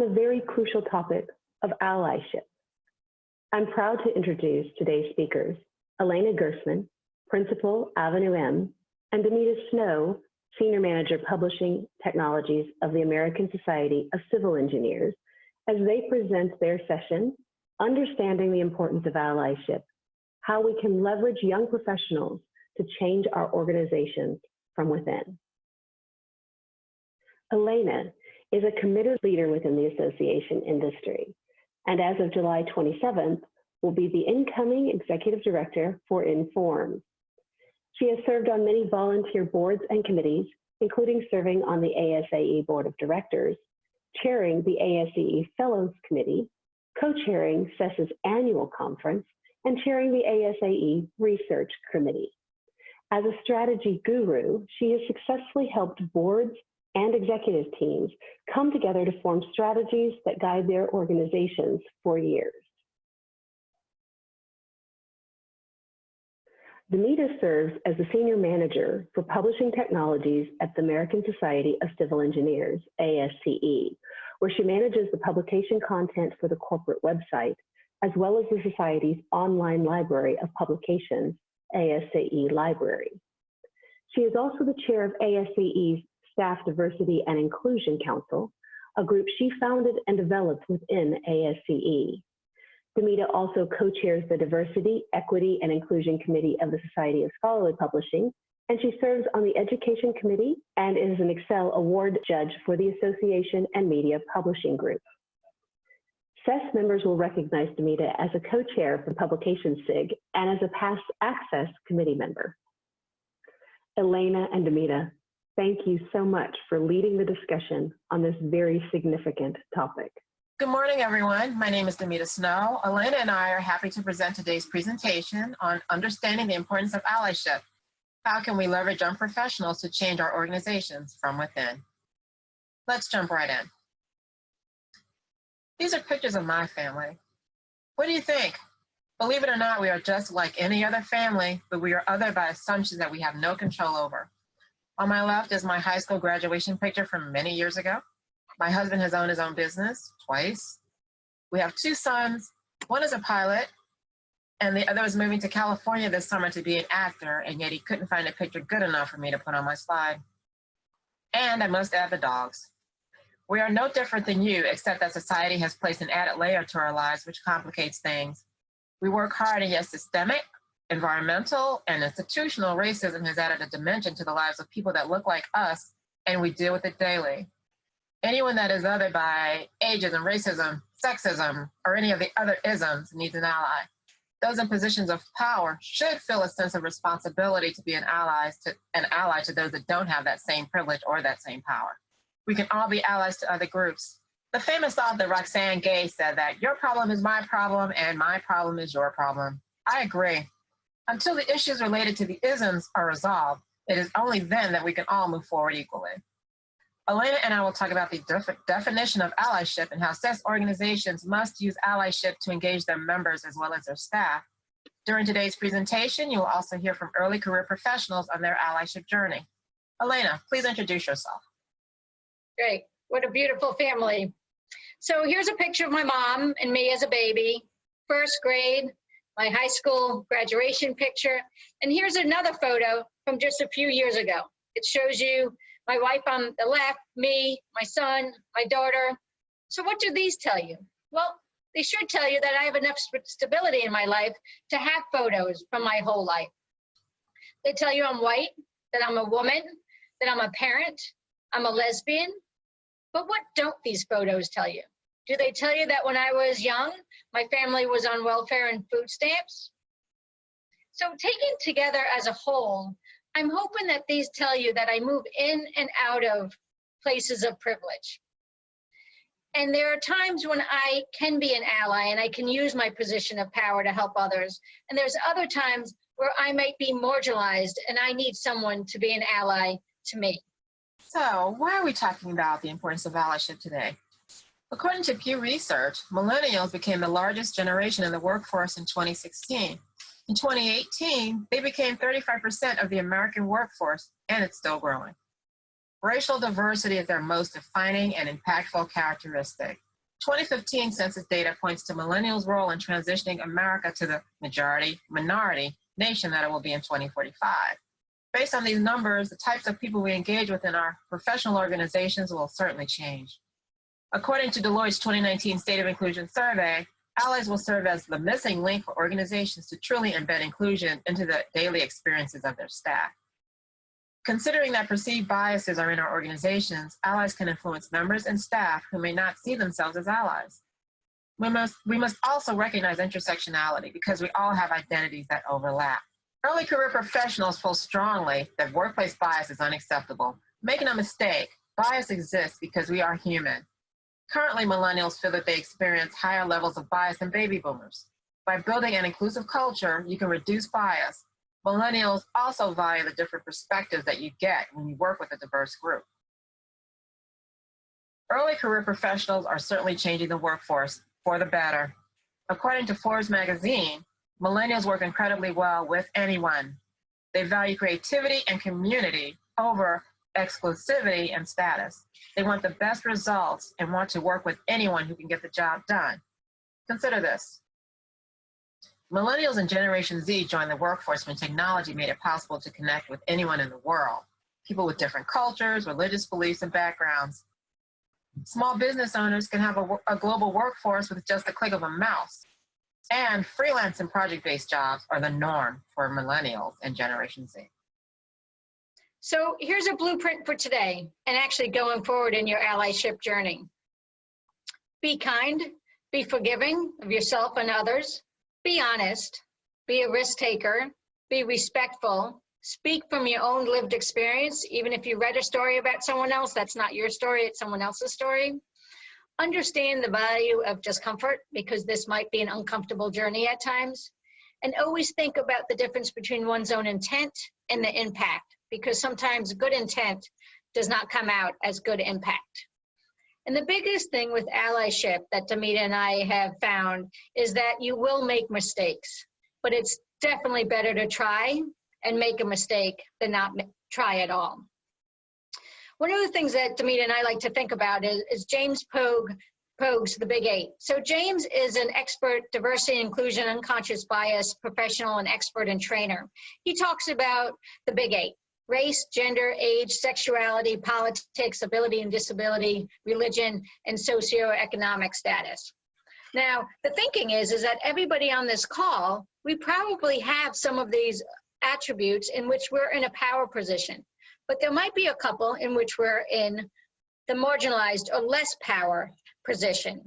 the very crucial topic of allyship. I'm proud to introduce today's speakers, Elena Gersman, Principal, Avenue M, and Demita Snow, Senior Manager, Publishing Technologies of the American Society of Civil Engineers, as they present their session, Understanding the Importance of Allyship, how we can leverage young professionals to change our organizations from within. Elena is a committed leader within the association industry, and as of July 27th, will be the incoming Executive Director for Inform. She has served on many volunteer boards and committees, including serving on the ASAE Board of Directors, chairing the ASAE Fellows Committee, co-chairing CES's annual conference, and chairing the ASAE Research Committee. As a strategy guru, she has successfully helped boards and executive teams come together to form strategies that guide their organizations for years. Demita serves as the Senior Manager for Publishing Technologies at the American Society of Civil Engineers, ASCE, where she manages the publication content for the corporate website, as well as the Society's online library of publications, ASCE Library. She is also the chair of ASCE's Staff Diversity and Inclusion Council, a group she founded and developed within ASCE. Demita also co-chairs the Diversity, Equity, and Inclusion Committee of the Society of Scholarly Publishing, and she serves on the Education Committee and is an Excel Award judge for the Association and Media Publishing Group. CES members will recognize Demita as a co-chair for Publication SIG and as a past Access Committee member. Elena and Demita, thank you so much for leading the discussion on this very significant topic. Good morning, everyone. My name is Demita Snow. Elena and I are happy to present today's presentation on understanding the importance of allyship. How can we leverage young professionals to change our organizations from within? Let's jump right in. These are pictures of my family. What do you think? Believe it or not, we are just like any other family, but we are other by assumptions that we have no control over. On my left is my high school graduation picture from many years ago. My husband has owned his own business twice. We have two sons. One is a pilot, and the other is moving to California this summer to be an actor, and yet he couldn't find a picture good enough for me to put on my slide. And I must add the dogs. We are no different than you, except that society has placed an added layer to our lives, which complicates things. We work hard, and yet systemic, environmental, and institutional racism has added a dimension to the lives of people that look like us, and we deal with it daily. Anyone that is other by ageism, racism, sexism, or any of the other isms needs an ally. Those in positions of power should feel a sense of responsibility to be an ally to those that don't have that same privilege or that same power. We can all be allies to other groups. The famous author Roxane Gay said that your problem is my problem and my problem is your problem. I agree. Until the issues related to the isms are resolved, it is only then that we can all move forward equally. Elena and I will talk about the definition of allyship and how CES organizations must use allyship to engage their members as well as their staff. During today's presentation, you will also hear from early career professionals on their allyship journey. Elena, please introduce yourself. Great. What a beautiful family. So here's a picture of my mom and me as a baby, first grade, my high school graduation picture. And here's another photo from just a few years ago. It shows you my wife on the left, me, my son, my daughter. So what do these tell you? Well, they should tell you that I have enough stability in my life to have photos from my whole life. They tell you I'm white, that I'm a woman, that I'm a parent, I'm a lesbian. But what don't these photos tell you? Do they tell you that when I was young, my family was on welfare and food stamps? So taken together as a whole, I'm hoping that these tell you that I move in and out of places of privilege. And there are times when I can be an ally and I can use my position of power to help others. And there's other times where I might be marginalized and I need someone to be an ally to me. So why are we talking about the importance of allyship today? According to Pew Research, millennials became the largest generation in the workforce in 2016. In 2018, they became 35% of the American workforce, and it's still growing. Racial diversity is their most defining and impactful characteristic. 2015 census data points to millennials' role in transitioning America to the majority-minority nation that it will be in 2045. Based on these numbers, the types of people we engage with in our professional organizations will certainly change. According to Deloitte's 2019 State of Inclusion Survey, allies will serve as the missing link for organizations to truly embed inclusion into the daily experiences of their staff. Considering that perceived biases are in our organizations, allies can influence members and staff who may not see themselves as allies. We must also recognize intersectionality because we all have identities that overlap. Early career professionals feel strongly that workplace bias is unacceptable. Make no mistake, bias exists because we are human. Currently, millennials feel that they experience higher levels of bias than baby boomers. By building an inclusive culture, you can reduce bias. Millennials also value the different perspectives that you get when you work with a diverse group. Early career professionals are certainly changing the workforce for the better. According to Forbes magazine, millennials work incredibly well with anyone. They value creativity and community over exclusivity and status. They want the best results and want to work with anyone who can get the job done. Consider this. Millennials and Generation Z joined the workforce when technology made it possible to connect with anyone in the world, people with different cultures, religious beliefs, and backgrounds. Small business owners can have a global workforce with just the click of a mouse. And freelance and project-based jobs are the norm for millennials and Generation Z. So here's a blueprint for today and actually going forward in your allyship journey. Be kind, be forgiving of yourself and others, be honest, be a risk taker, be respectful, speak from your own lived experience. Even if you read a story about someone else, that's not your story, it's someone else's story. Understand the value of discomfort because this might be an uncomfortable journey at times. And always think about the difference between one's own intent and the impact, because sometimes good intent does not come out as good impact. And the biggest thing with allyship that Damita and I have found is that you will make mistakes, but it's definitely better to try and make a mistake than not try at all. One of the things that Damita and I like to think about is James Pogue's The Big Eight. So James is an expert, diversity, inclusion, unconscious bias, professional and expert and trainer. He talks about the Big Eight: race, gender, age, sexuality, politics, ability and disability, religion, and socioeconomic status. Now, the thinking is that everybody on this call, we probably have some of these attributes in which we're in a power position, but there might be a couple in which we're in the marginalized or less power position.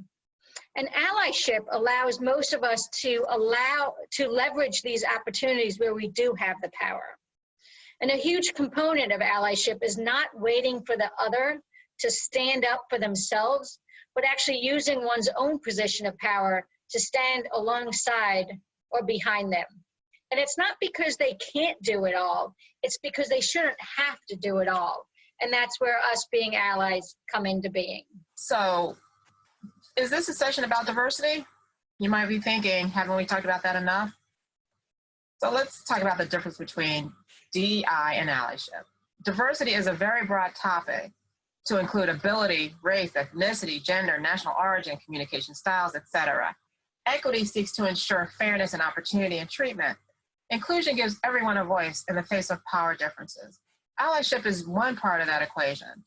And allyship allows most of us to leverage these opportunities where we do have the power. And a huge component of allyship is not waiting for the other to stand up for themselves, but actually using one's own position of power to stand alongside or behind them. And it's not because they can't do it all, it's because they shouldn't have to do it all. And that's where us being allies come into being. So, is this a session about diversity? You might be thinking, haven't we talked about that enough? So let's talk about the difference between DEI and allyship. Diversity is a very broad topic to include ability, race, ethnicity, gender, national origin, communication styles, etc. Equity seeks to ensure fairness and opportunity and treatment. Inclusion gives everyone a voice in the face of power differences. Allyship is one part of that equation.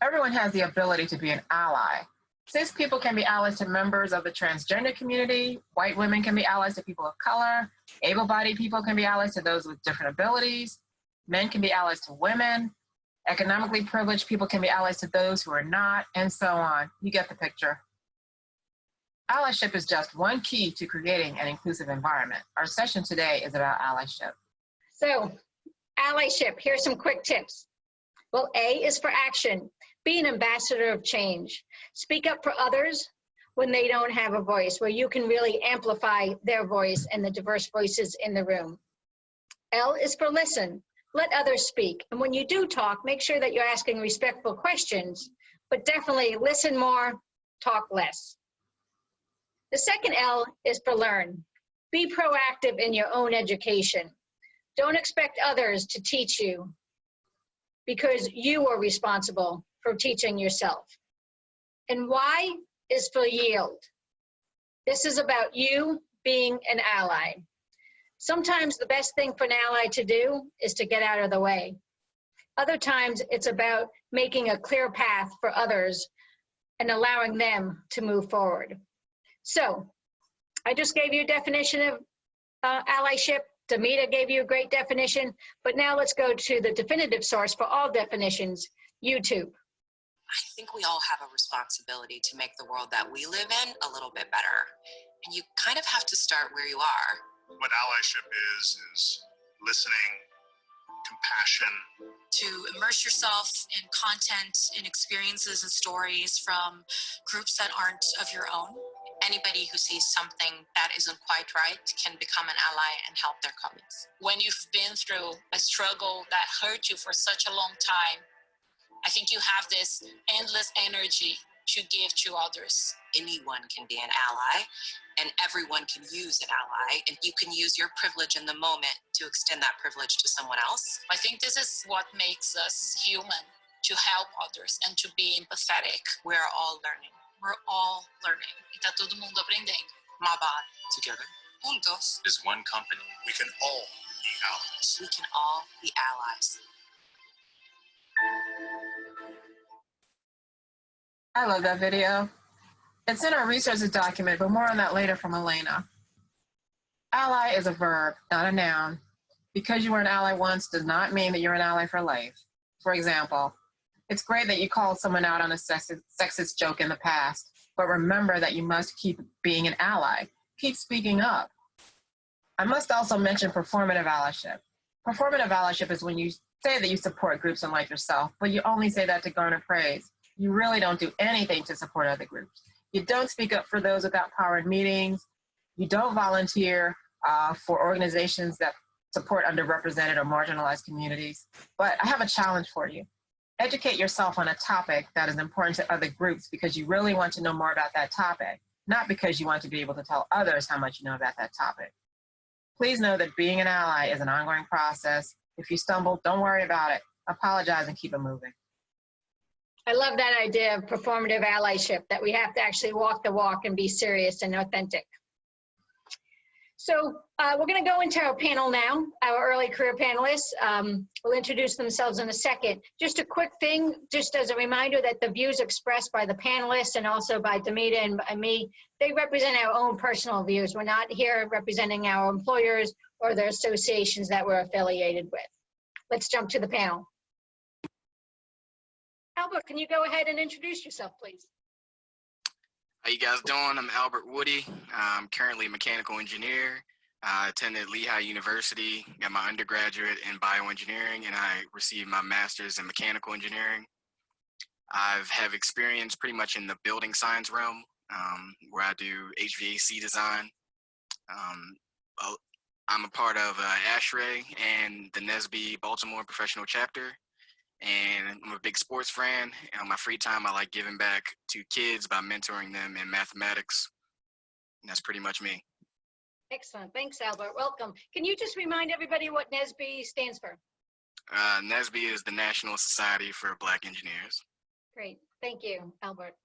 Everyone has the ability to be an ally. Cis people can be allies to members of the transgender community. White women can be allies to people of color. Able-bodied people can be allies to those with different abilities. Men can be allies to women. Economically privileged people can be allies to those who are not, and so on. You get the picture. Allyship is just one key to creating an inclusive environment. Our session today is about allyship. So, allyship, here's some quick tips. Well, A is for action. Be an ambassador of change. Speak up for others when they don't have a voice, where you can really amplify their voice and the diverse voices in the room. L is for listen. Let others speak. And when you do talk, make sure that you're asking respectful questions, but definitely listen more, talk less. The second L is for learn. Be proactive in your own education. Don't expect others to teach you, because you are responsible for teaching yourself. And Y is for yield. This is about you being an ally. Sometimes the best thing for an ally to do is to get out of the way. Other times it's about making a clear path for others and allowing them to move forward. So I just gave you a definition of allyship. Damita gave you a great definition, but now let's go to the definitive source for all definitions, YouTube. I think we all have a responsibility to make the world that we live in a little bit better. And you kind of have to start where you are. What allyship is listening, compassion. To immerse yourself in content and experiences and stories from groups that aren't of your own. Anybody who sees something that isn't quite right can become an ally and help their colleagues. When you've been through a struggle that hurt you for such a long time, I think you have this endless energy to give to others. Anyone can be an ally, and everyone can use an ally, and you can use your privilege in the moment to extend that privilege to someone else. I think this is what makes us human, to help others and to be empathetic. We're all learning. We're all learning. E tá todo mundo aprendendo. Mabad. Together Juntos. is one company. We can all be allies. We can all be allies. I love that video. It's in our resources document, but more on that later from Elena. Ally is a verb, not a noun. Because you were an ally once does not mean that you're an ally for life. For example, it's great that you called someone out on a sexist joke in the past, but remember that you must keep being an ally. Keep speaking up. I must also mention performative allyship. Performative allyship is when you say that you support groups unlike yourself, but you only say that to garner praise. You really don't do anything to support other groups. You don't speak up for those without power in meetings. You don't volunteer for organizations that support underrepresented or marginalized communities. But I have a challenge for you. Educate yourself on a topic that is important to other groups because you really want to know more about that topic, not because you want to be able to tell others how much you know about that topic. Please know that being an ally is an ongoing process. If you stumble, don't worry about it. Apologize and keep it moving. I love that idea of performative allyship, that we have to actually walk the walk and be serious and authentic. So we're going to go into our panel now, our early career panelists. Will introduce themselves in a second. Just a quick thing, just as a reminder that the views expressed by the panelists and also by Damita and me, they represent our own personal views. We're not here representing our employers or the associations that we're affiliated with. Let's jump to the panel. Albert, can you go ahead and introduce yourself, please? How you guys doing? I'm Albert Woody. I'm currently a mechanical engineer. I attended Lehigh University, got my undergraduate in bioengineering, and I received my master's in mechanical engineering. I have experience pretty much in the building science realm, where I do HVAC design. I'm a part of ASHRAE and the NSBE Baltimore Professional Chapter. And I'm a big sports fan. And on my free time, I like giving back to kids by mentoring them in mathematics. And that's pretty much me. Excellent. Thanks, Albert. Welcome. Can you just remind everybody what NSBE stands for? NSBE is the National Society for Black Engineers. Great. Thank you, Albert.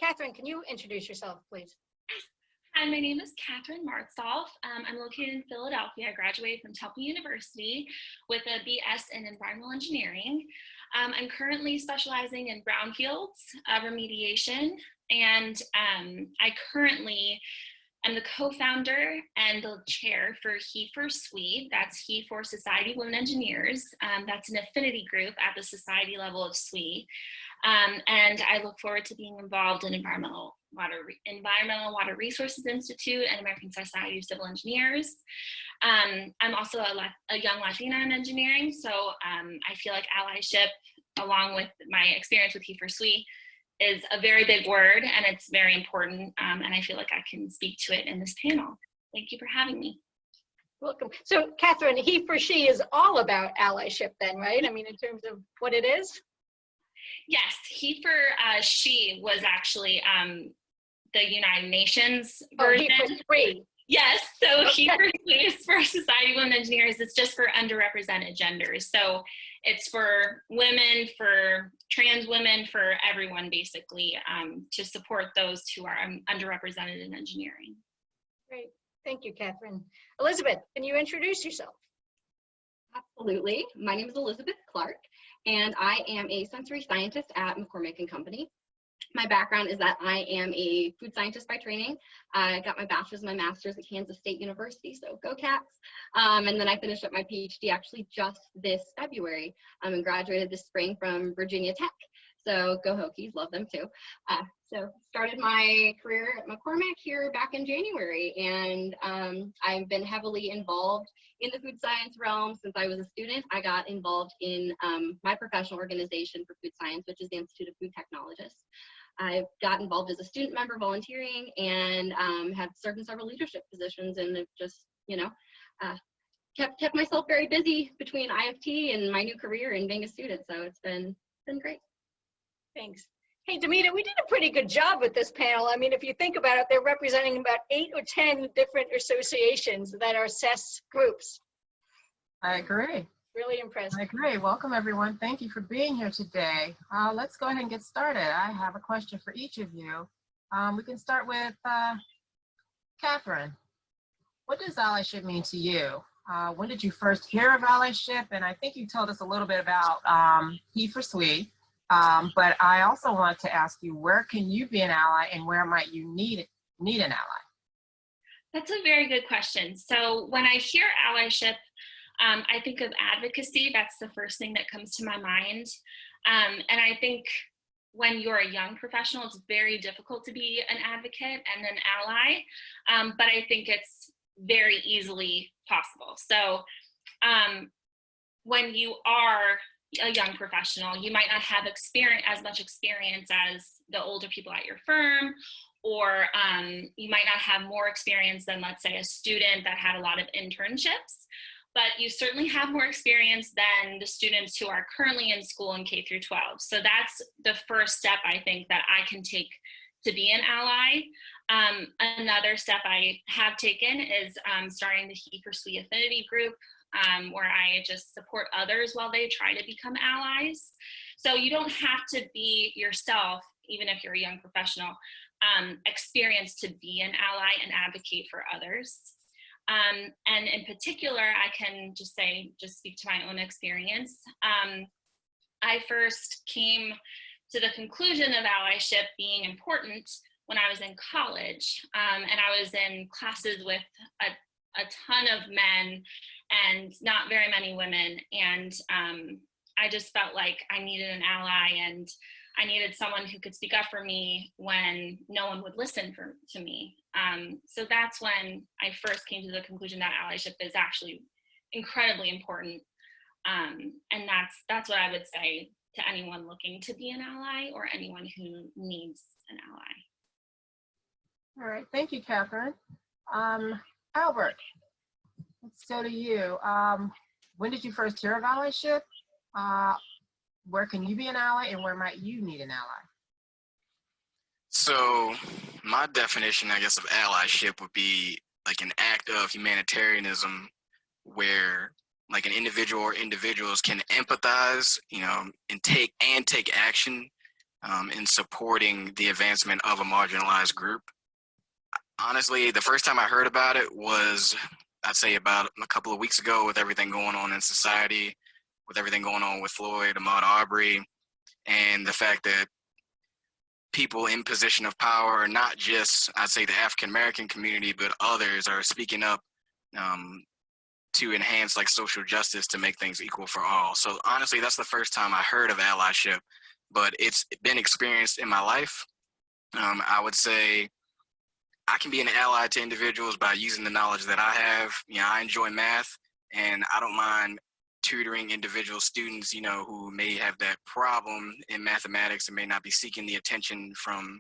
Catherine, can you introduce yourself, please? Hi, my name is Catherine Martzoff. I'm located in Philadelphia. I graduated from Temple University with a BS in Environmental Engineering. I'm currently specializing in brownfields remediation, and I currently am the co-founder and the chair for He for SWE. That's He for Society of Women Engineers. That's an affinity group at the society level of SWE. And I look forward to being involved in Environmental Water Resources Institute and American Society of Civil Engineers. I'm also a young Latina in engineering, so I feel like allyship, along with my experience with He for SWE, is a very big word, and it's very important, and I feel like I can speak to it in this panel. Thank you for having me. Welcome. So, Catherine, He for She is all about allyship then, right? I mean, in terms of what it is? Yes, He for She was actually the United Nations version. Oh, He for SWE. Yes, so He for Swe is for Society of Women Engineers. It's just for underrepresented genders. So it's for women, for trans women, for everyone basically, to support those who are underrepresented in engineering. Great. Thank you, Catherine. Elizabeth, can you introduce yourself? Absolutely. My name is Elizabeth Clark, and I am a sensory scientist at McCormick & Company. My background is that I am a food scientist by training. I got my bachelor's and my master's at Kansas State University, so go Cats. And then I finished up my PhD actually just this February, and graduated this spring from Virginia Tech. So go Hokies, love them too. So started my career at McCormick here back in January, and I've been heavily involved in the food science realm since I was a student. I got involved in my professional organization for food science, which is the Institute of Food Technologists. I got involved as a student member volunteering, and have served in several leadership positions, and have just, kept myself very busy between IFT and my new career and being a student. So it's been great. Thanks. Hey, Demita, we did a pretty good job with this panel. I mean, if you think about it, they're representing about 8 or 10 different associations that are CES groups. I agree. Really impressive. I agree. Welcome, everyone. Thank you for being here today. Let's go ahead and get started. I have a question for each of you. We can start with Catherine. What does allyship mean to you? When did you first hear of allyship? And I think you told us a little bit about He for Swe. But I also want to ask you, where can you be an ally and where might you need an ally? That's a very good question. So when I hear allyship, I think of advocacy. That's the first thing that comes to my mind. And I think when you're a young professional, it's very difficult to be an advocate and an ally, but I think it's very easily possible. So when you are a young professional, you might not have as much experience as the older people at your firm, or you might not have more experience than, let's say, a student that had a lot of internships, but you certainly have more experience than the students who are currently in school in K through 12. So that's the first step I think that I can take to be an ally. Another step I have taken is starting the He for Swe affinity group, where I just support others while they try to become allies. So you don't have to be yourself, even if you're a young professional, experienced to be an ally and advocate for others. And in particular, I can just speak to my own experience. I first came to the conclusion of allyship being important when I was in college, and I was in classes with a ton of men and not very many women. And I just felt like I needed an ally, and I needed someone who could speak up for me when no one would listen to me. So that's when I first came to the conclusion that allyship is actually incredibly important. And that's what I would say to anyone looking to be an ally or anyone who needs an ally. All right, thank you, Catherine. Albert, let's go to you. When did you first hear of allyship? Where can you be an ally and where might you need an ally? So my definition, I guess, of allyship would be like an act of humanitarianism where like an individual or individuals can empathize, and take action in supporting the advancement of a marginalized group. Honestly, the first time I heard about it was, I'd say, about a couple of weeks ago, with everything going on in society, with everything going on with Floyd, Ahmaud Arbery, and the fact that people in position of power, not just, I'd say, the African-American community, but others are speaking up to enhance like social justice to make things equal for all. So honestly, that's the first time I heard of allyship, but it's been experienced in my life. I would say I can be an ally to individuals by using the knowledge that I have. I enjoy math, and I don't mind tutoring individual students, who may have that problem in mathematics and may not be seeking the attention from,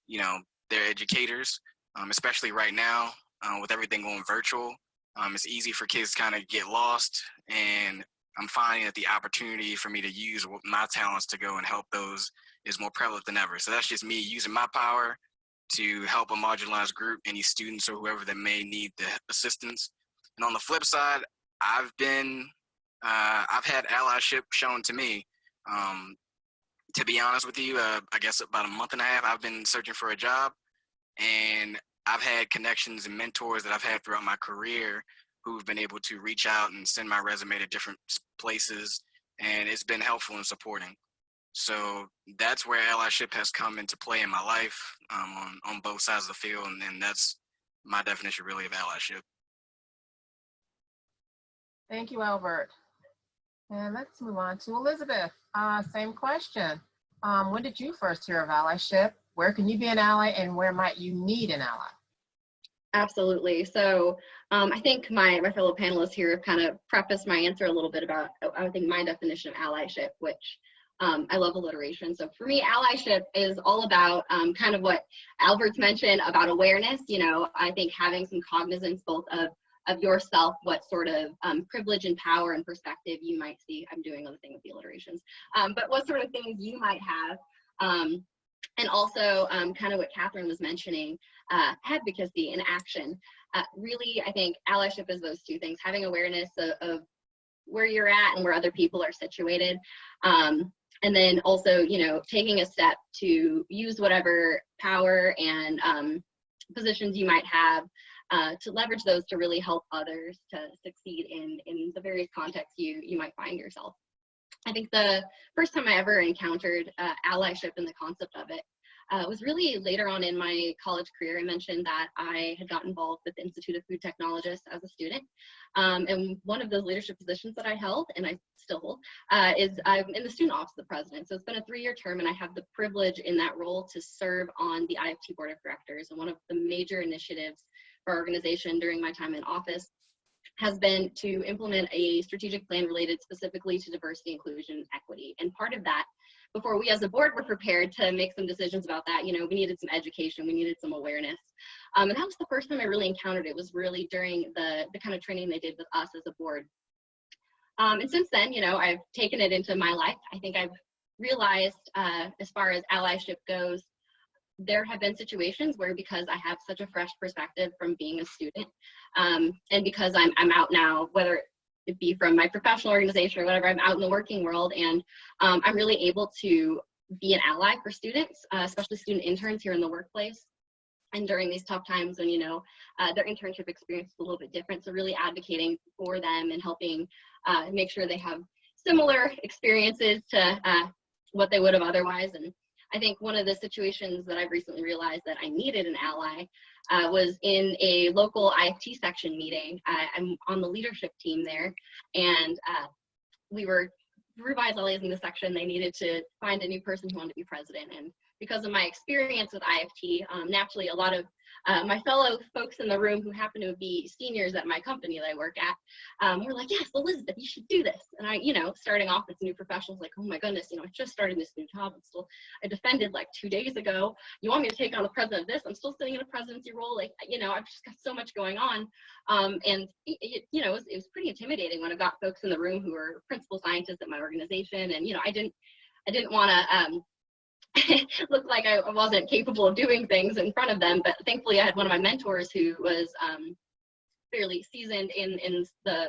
their educators, especially right now with everything going virtual. It's easy for kids to kind of get lost, and I'm finding that the opportunity for me to use my talents to go and help those is more prevalent than ever. So that's just me using my power to help a marginalized group, any students or whoever that may need the assistance. And on the flip side, I've had allyship shown to me. To be honest with you, I guess about a month and a half, I've been searching for a job, and I've had connections and mentors that I've had throughout my career who've been able to reach out and send my resume to different places, and it's been helpful and supporting. So that's where allyship has come into play in my life, on both sides of the field, and that's my definition really of allyship. Thank you, Albert. And let's move on to Elizabeth. Same question. When did you first hear of allyship? Where can you be an ally, and where might you need an ally? Absolutely. So I think my fellow panelists here have kind of prefaced my answer a little bit about, I think, my definition of allyship, which I love alliteration. So for me, allyship is all about kind of what Albert's mentioned about awareness. You know, I think having some cognizance both of yourself, what sort of privilege and power and perspective you might see. I'm doing other thing with the alliterations, but what sort of things you might have. And also kind of what Catherine was mentioning, advocacy and action. Really, I think allyship is those two things, having awareness of where you're at and where other people are situated. And then also, you know, taking a step to use whatever power and positions you might have to leverage those to really help others to succeed in the various contexts you might find yourself. I think the first time I ever encountered allyship and the concept of it was really later on in my college career. I mentioned that I had got involved with the Institute of Food Technologists as a student. And one of those leadership positions that I held, and I still hold, is I'm in the student office of the president. So it's been a 3-year term, and I have the privilege in that role to serve on the IFT board of directors. And one of the major initiatives for our organization during my time in office has been to implement a strategic plan related specifically to diversity, inclusion, and equity. And part of that, before we as a board were prepared to make some decisions about that, you know, we needed some education, we needed some awareness. And that was the first time I really encountered it, was really during the kind of training they did with us as a board. And since then, you know, I've taken it into my life. I think I've realized as far as allyship goes, there have been situations where, because I have such a fresh perspective from being a student, and because I'm out now, whether it be from my professional organization or whatever, I'm out in the working world, and I'm really able to be an ally for students, especially student interns here in the workplace. And during these tough times when, you know, their internship experience is a little bit different, so really advocating for them and helping make sure they have similar experiences to what they would have otherwise. And I think one of the situations that I've recently realized that I needed an ally was in a local IFT section meeting. I'm on the leadership team there, and we were revitalizing the section. They needed to find a new person who wanted to be president. And because of my experience with IFT, naturally a lot of my fellow folks in the room who happen to be seniors at my company that I work at, were like, yes, Elizabeth, you should do this. And I, you know, starting off as new professionals, like, oh my goodness, you know, I just started this new job. I defended like 2 days ago. You want me to take on the president of this? I'm still sitting in a presidency role. Like, you know, I've just got so much going on. And you know, it was pretty intimidating when I got folks in the room who were principal scientists at my organization. And, you know, I didn't want to, looked like I wasn't capable of doing things in front of them, but thankfully I had one of my mentors who was fairly seasoned in the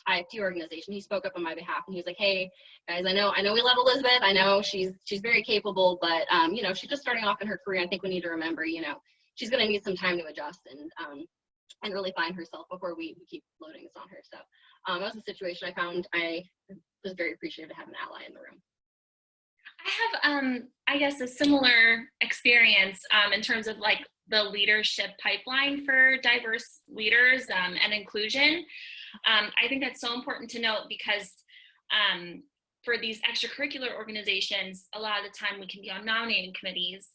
IFT organization. He spoke up on my behalf, and he was like, "Hey guys, I know we love Elizabeth. I know she's very capable, but you know, she's just starting off in her career. I think we need to remember, you know, she's going to need some time to adjust and really find herself before we keep loading this on her." So that was a situation I found I was very appreciative to have an ally in the room. I have, I guess, a similar experience in terms of like the leadership pipeline for diverse leaders and inclusion. I think that's so important to note because for these extracurricular organizations, a lot of the time we can be on nominating committees.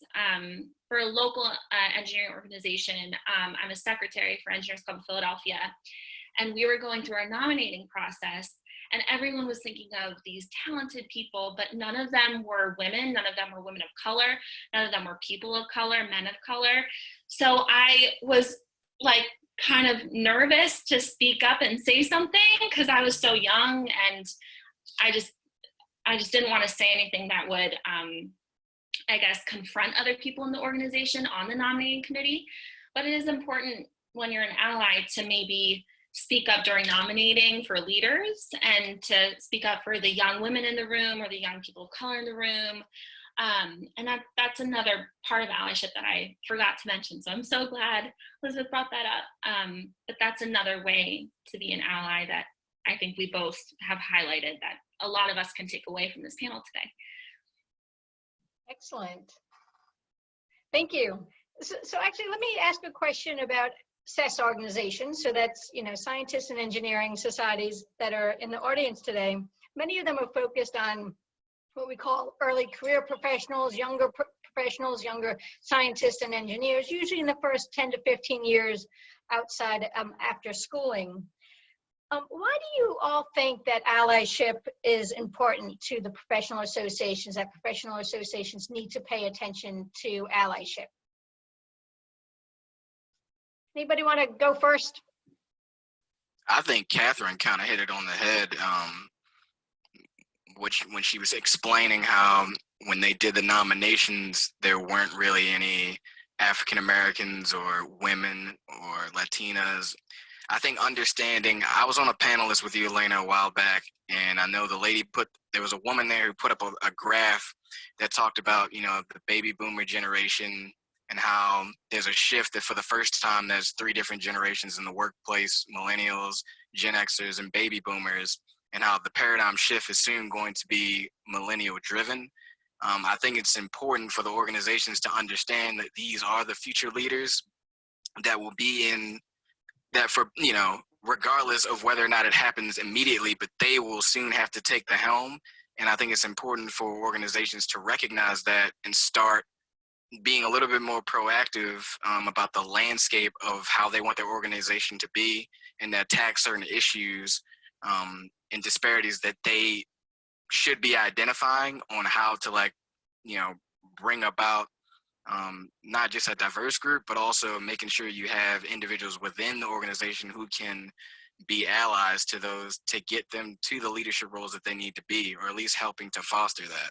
For a local engineering organization, I'm a secretary for Engineers Club of Philadelphia, and we were going through our nominating process. And everyone was thinking of these talented people, but none of them were women. None of them were women of color. None of them were people of color, men of color. So I was like kind of nervous to speak up and say something because I was so young, and I just didn't want to say anything that would I guess, confront other people in the organization on the nominating committee. But it is important when you're an ally to maybe speak up during nominating for leaders and to speak up for the young women in the room or the young people of color in the room. And that's another part of allyship that I forgot to mention. So I'm so glad Elizabeth brought that up. But that's another way to be an ally that I think we both have highlighted that a lot of us can take away from this panel today. Excellent. Thank you. So actually, let me ask a question about SES organizations. So that's, scientists and engineering societies that are in the audience today. Many of them are focused on what we call early career professionals, younger professionals, younger scientists and engineers, usually in the first 10 to 15 years outside after schooling. Why do you all think that allyship is important to the professional associations, that professional associations need to pay attention to allyship? Anybody want to go first? I think Catherine kind of hit it on the head, when she was explaining how when they did the nominations, there weren't really any African Americans or women or Latinas. I think understanding, I was on a panelist with you, Elena, a while back, and I know the lady there was a woman there who put up a graph that talked about, the baby boomer generation and how there's a shift that for the first time there's 3 different generations in the workplace: millennials, Gen Xers, and baby boomers, and how the paradigm shift is soon going to be millennial driven. I think it's important for the organizations to understand that these are the future leaders that will be in that for, regardless of whether or not it happens immediately, but they will soon have to take the helm. And I think it's important for organizations to recognize that and start being a little bit more proactive about the landscape of how they want their organization to be and to attack certain issues and disparities that they should be identifying on how to bring about not just a diverse group, but also making sure you have individuals within the organization who can be allies to those to get them to the leadership roles that they need to be, or at least helping to foster that.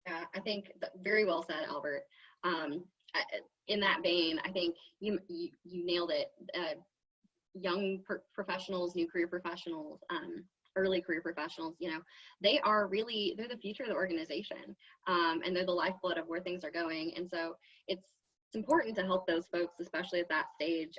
Yeah, I think very well said, Albert. In that vein, I think you nailed it. Young professionals, new career professionals, early career professionals, they're the future of the organization, and they're the lifeblood of where things are going. And so it's important to help those folks, especially at that stage,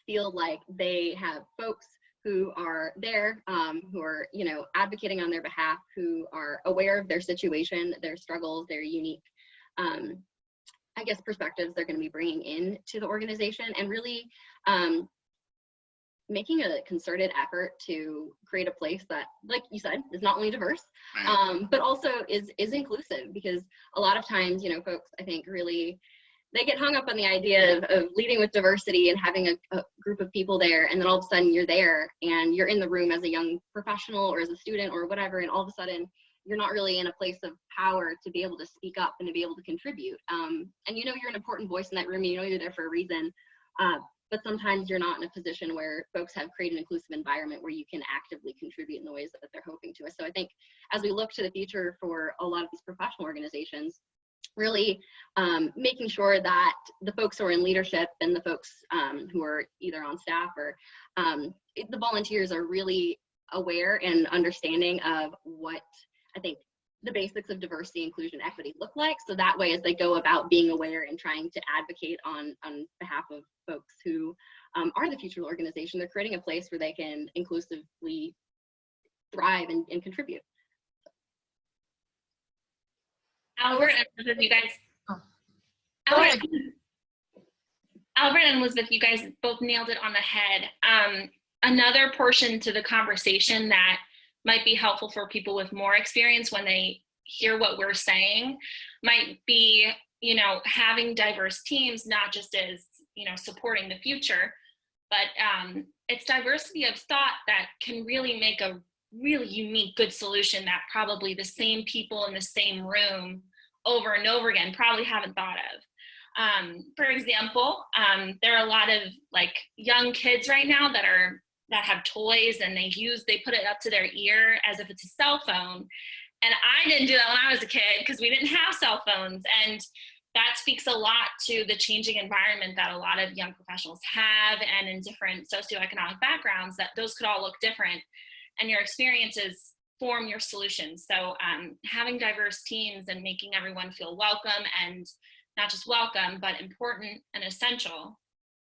feel like they have folks who are there, who are, advocating on their behalf, who are aware of their situation, their struggles, their unique, perspectives they're going to be bringing in to the organization, and really making a concerted effort to create a place that, like you said, is not only diverse, but also is inclusive. Because a lot of times, folks, I think, really, they get hung up on the idea of leading with diversity and having a group of people there, and then all of a sudden you're there and you're in the room as a young professional or as a student or whatever, and all of a sudden you're not really in a place of power to be able to speak up and to be able to contribute. And you're an important voice in that room, you're there for a reason, but sometimes you're not in a position where folks have created an inclusive environment where you can actively contribute in the ways that they're hoping to. So I think as we look to the future for a lot of these professional organizations, really making sure that the folks who are in leadership and the folks who are either on staff or the volunteers are really aware and understanding of what I think the basics of diversity, inclusion, equity look like. So that way, as they go about being aware and trying to advocate on behalf of folks who are the future of the organization, they're creating a place where they can inclusively thrive and contribute. Albert and Elizabeth, you guys. Albert and Elizabeth, you guys both nailed it on the head. Another portion to the conversation that might be helpful for people with more experience when they hear what we're saying might be, having diverse teams, not just as, supporting the future, but it's diversity of thought that can really make a really unique, good solution that probably the same people in the same room over and over again probably haven't thought of. For example, there are a lot of young kids right now that have toys, and they put it up to their ear as if it's a cell phone, And I didn't do that when I was a kid because we didn't have cell phones. And that speaks a lot to the changing environment that a lot of young professionals have, and in different socioeconomic backgrounds, that those could all look different. And your experiences form your solutions. So having diverse teams and making everyone feel welcome, and not just welcome, but important and essential,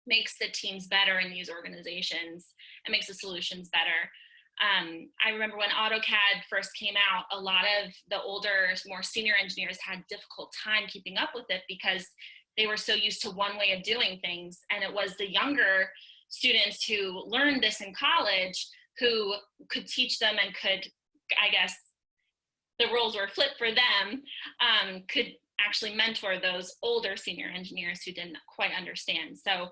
makes the teams better in these organizations and makes the solutions better. I remember when AutoCAD first came out, a lot of the older, more senior engineers had difficult time keeping up with it because they were so used to one way of doing things. And it was the younger students who learned this in college who could teach them and could, I guess, the roles were flipped for them, could actually mentor those older senior engineers who didn't quite understand. So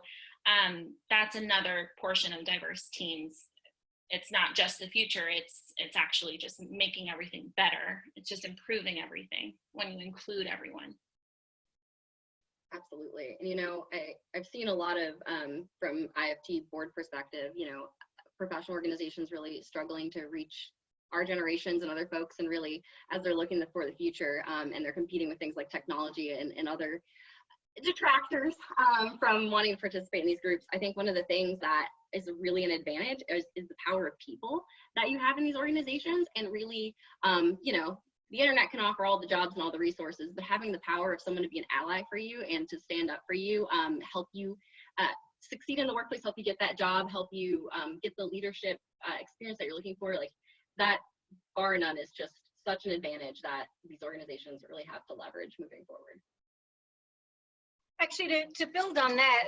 that's another portion of diverse teams. It's not just the future, it's actually just making everything better. It's just improving everything when you include everyone. Absolutely. And, you know, I've seen a lot of, from IFT board perspective, you know, professional organizations really struggling to reach our generations and other folks, and really as they're looking for the future, and they're competing with things like technology and other detractors from wanting to participate in these groups. I think one of the things that is really an advantage is the power of people that you have in these organizations. And really, you know, the internet can offer all the jobs and all the resources, but having the power of someone to be an ally for you and to stand up for you, help you succeed in the workplace, help you get that job, help you get the leadership experience that you're looking for, like that, bar none, is just such an advantage that these organizations really have to leverage moving forward. Actually, to build on that,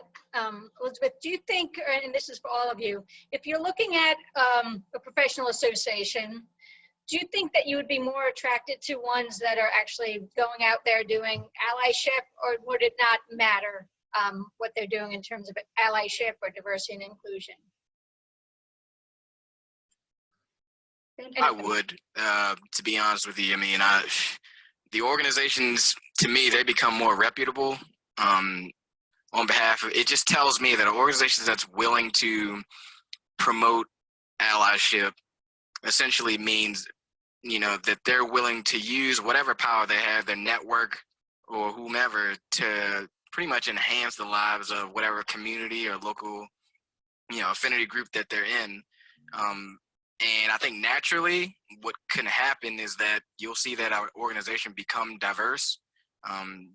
Elizabeth, do you think, and this is for all of you, if you're looking at a professional association, do you think that you would be more attracted to ones that are actually going out there doing allyship, or would it not matter what they're doing in terms of allyship or diversity and inclusion? I would, to be honest with you. I mean, the organizations, to me, they become more reputable. On behalf of, it just tells me that organizations that's willing to promote allyship essentially means, you know, that they're willing to use whatever power they have, their network or whomever, to pretty much enhance the lives of whatever community or local, you know, affinity group that they're in. And I think naturally what can happen is that you'll see that our organization become diverse.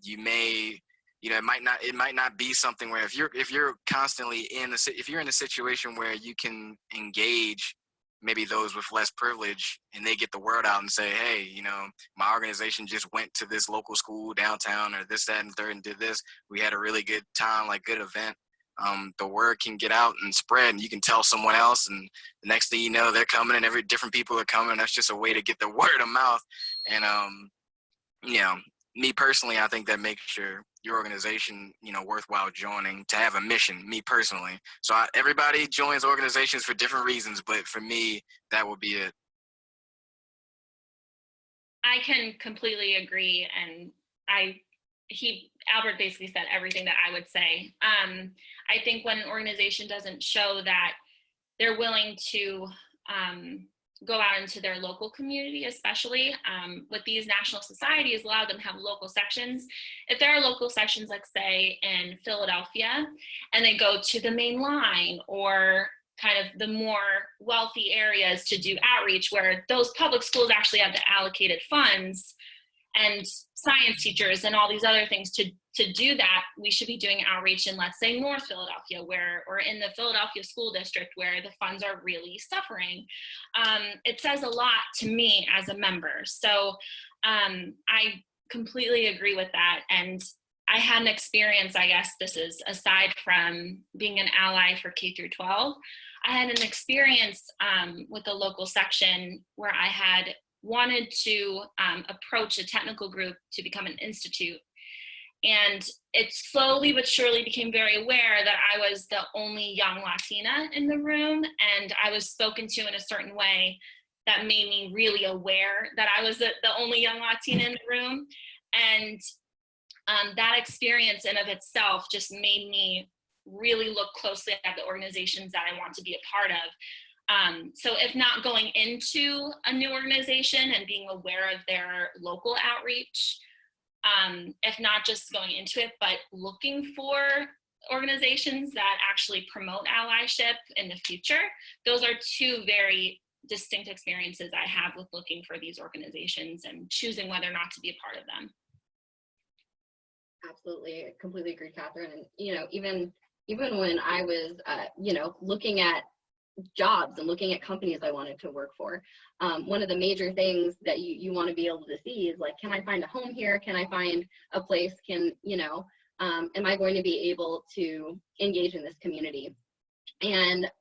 You may, you know, it might not be something where if you're constantly if you're in a situation where you can engage maybe those with less privilege, and they get the word out and say, hey, you know, my organization just went to this local school downtown, or this, that, and third, and did this. We had a really good time, like good event. The word can get out and spread, and you can tell someone else, and the next thing you know, they're coming, and different people are coming. That's just a way to get the word of mouth. And you know, me personally, I think that makes your organization, you know, worthwhile joining, to have a mission, me personally. So everybody joins organizations for different reasons, but for me, that would be it. I can completely agree, and Albert basically said everything that I would say. I think when an organization doesn't show that they're willing to go out into their local community, especially with these national societies, a lot of them have local sections. If there are local sections, like say in Philadelphia, and they go to the main line or kind of the more wealthy areas to do outreach, where those public schools actually have the allocated funds and science teachers and all these other things to do that, we should be doing outreach in, let's say, North Philadelphia, or in the Philadelphia school district, where the funds are really suffering. It says a lot to me as a member. So I completely agree with that. And I had an experience, I guess this is aside from being an ally for K through 12, I had an experience with a local section where I had wanted to approach a technical group to become an institute. And it slowly but surely became very aware that I was the only young Latina in the room, and I was spoken to in a certain way that made me really aware that I was the only young Latina in the room. And that experience in of itself just made me really look closely at the organizations that I want to be a part of. So if not going into a new organization and being aware of their local outreach, if not just going into it, but looking for organizations that actually promote allyship in the future, those are two very distinct experiences I have with looking for these organizations and choosing whether or not to be a part of them. Absolutely, I completely agree, Catherine. And even when I was looking at jobs and looking at companies I wanted to work for, one of the major things that you want to be able to see is like, can I find a home here? Can I find a place? Am I going to be able to engage in this community? And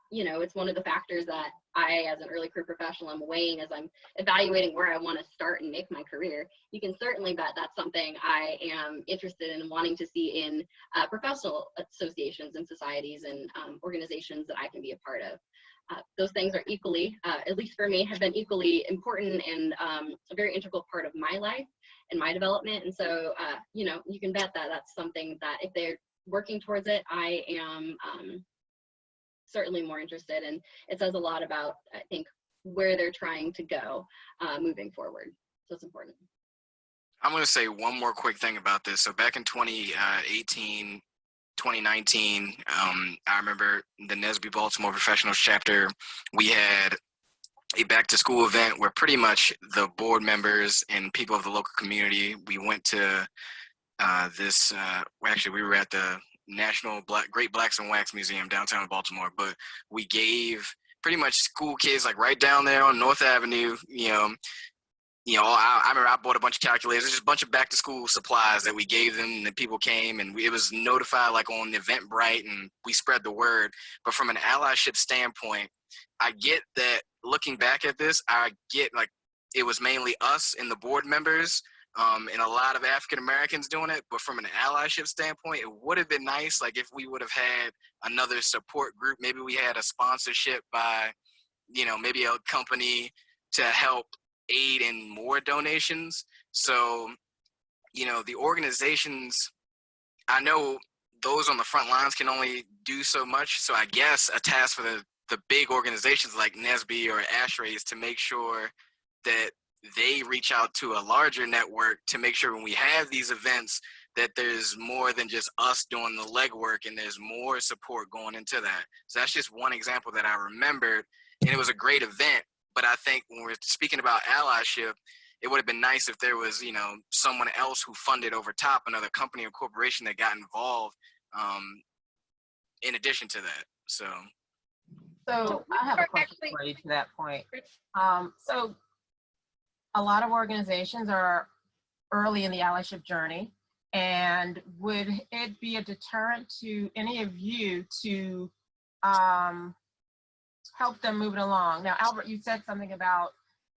it's one of the factors that I, as an early career professional, I'm weighing as I'm evaluating where I want to start and make my career. You can certainly bet that's something I am interested in wanting to see in professional associations and societies and organizations that I can be a part of. Those things are equally, at least for me, have been equally important and a very integral part of my life and my development. And so, you can bet that that's something that if they're working towards it, I am certainly more interested, and it says a lot about, I think, where they're trying to go moving forward. So it's important. I'm going to say one more quick thing about this. So back in 2018, 2019, I remember the NSBE Baltimore Professionals chapter, we had a back to school event where pretty much the board members and people of the local community, we went to we were at the National Great Blacks and Wax Museum downtown in Baltimore, but we gave pretty much school kids like right down there on North Avenue, I remember I bought a bunch of calculators, just a bunch of back to school supplies that we gave them, and the people came and it was notified like on Eventbrite, and we spread the word. But from an allyship standpoint, I get that looking back at this, I get like it was mainly us and the board members and a lot of African Americans doing it. But from an allyship standpoint, it would have been nice like if we would have had another support group. Maybe we had a sponsorship by, maybe a company to help aid in more donations. So, the organizations, I know those on the front lines can only do so much. So I guess a task for the big organizations like NSBE or ASHRAE is to make sure that they reach out to a larger network to make sure when we have these events that there's more than just us doing the legwork and there's more support going into that. So that's just one example that I remembered, and it was a great event. But I think when we're speaking about allyship, it would have been nice if there was, someone else who funded over top, another company or corporation that got involved in addition to that. So I have a question for you to that point. So a lot of organizations are early in the allyship journey, and would it be a deterrent to any of you to help them move it along? Now, Albert, you said something about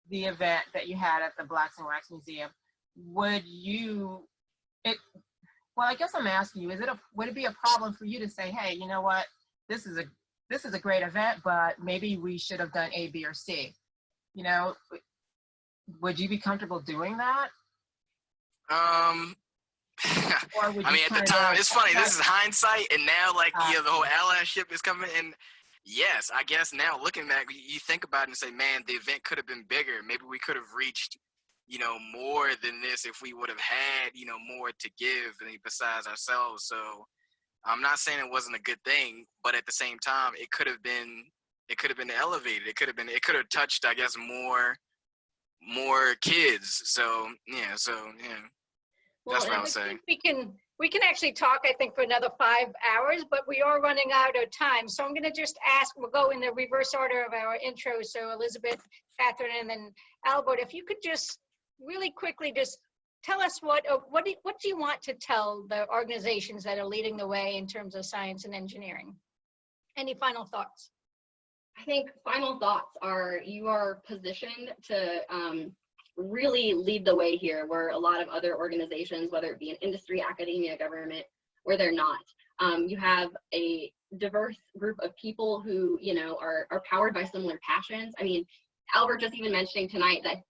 the event that you had at the Blacks and Wax Museum. Well, I guess I'm asking you, would it be a problem for you to say, hey, you know what, this is a great event, but maybe we should have done A, B, or C? Would you be comfortable doing that? Or would you at the time, it's funny, this is hindsight, and now the whole allyship is coming in. Yes, I guess now looking back, you think about it and say, man, the event could have been bigger. Maybe we could have reached, more than this if we would have had, more to give besides ourselves. So I'm not saying it wasn't a good thing, but at the same time, it could have been elevated. It could have touched, I guess, more kids. So yeah. Well, that's what I was saying. We can actually talk, I think, for another 5 hours, but we are running out of time. So I'm going to just ask, we'll go in the reverse order of our intro. So Elizabeth, Catherine, and then Albert, if you could just really quickly just tell us what do you want to tell the organizations that are leading the way in terms of science and engineering? Any final thoughts? I think final thoughts are you are positioned to really lead the way here, where a lot of other organizations, whether it be in industry, academia, government, where they're not. You have a diverse group of people who, are powered by similar passions. I mean, Albert just even mentioning tonight that,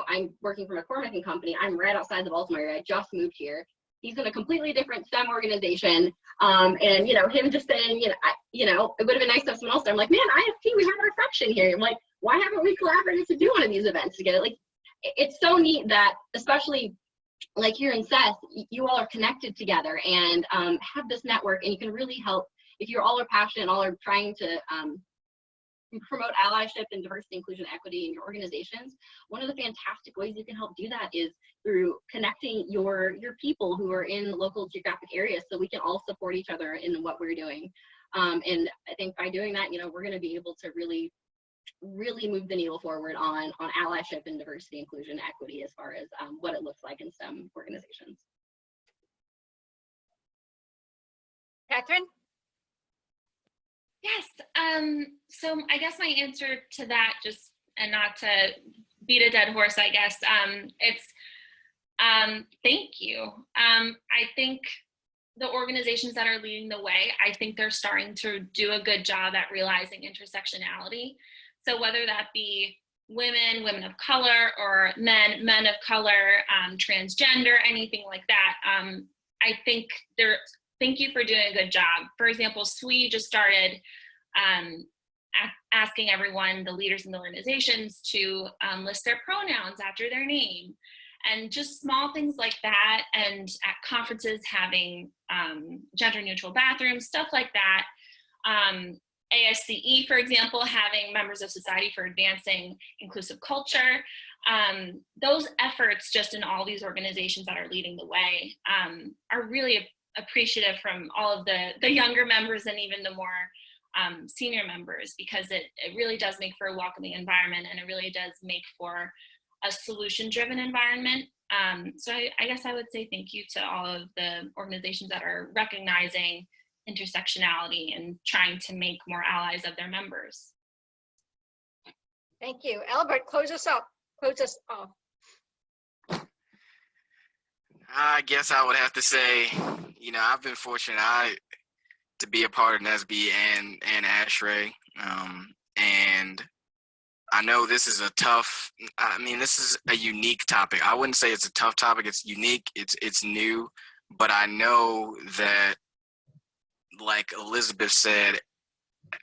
I'm working for McCormick and Company. I'm right outside the Baltimore area. I just moved here. he's in a completely different STEM organization. And, you know, him just saying, it would have been nice to have someone else there. I'm like, man, IFT, we have our fraction here. I'm like, why haven't we collaborated to do one of these events together? Like, it's so neat that, especially like here in Seth, you all are connected together and have this network, and you can really help if you all are passionate and all are trying to promote allyship and diversity, inclusion, equity in your organizations. One of the fantastic ways you can help do that is through connecting your people who are in local geographic areas, so we can all support each other in what we're doing. And I think by doing that, we're going to be able to really move the needle forward on allyship and diversity, inclusion, equity as far as what it looks like in STEM organizations. Catherine? Yes, so I guess my answer to that, just, and not to beat a dead horse, I guess, it's thank you. I think the organizations that are leading the way, I think they're starting to do a good job at realizing intersectionality. So whether that be women of color, or men of color, transgender, anything like that, I think thank you for doing a good job. For example, SWE just started asking everyone, the leaders in the organizations, to list their pronouns after their name, and just small things like that. And at conferences, having gender neutral bathrooms, stuff like that. ASCE, for example, having members of Society for Advancing Inclusive Culture. Those efforts just in all these organizations that are leading the way are really appreciative from all of the younger members and even the more senior members, because it really does make for a welcoming environment, and it really does make for a solution-driven environment. So I guess I would say thank you to all of the organizations that are recognizing intersectionality and trying to make more allies of their members. Thank you. Albert, close us off. I guess I would have to say, I've been fortunate to be a part of NSBE and ASHRAE. And I know this is this is a unique topic. I wouldn't say it's a tough topic. It's unique. It's new. But I know that, like Elizabeth said,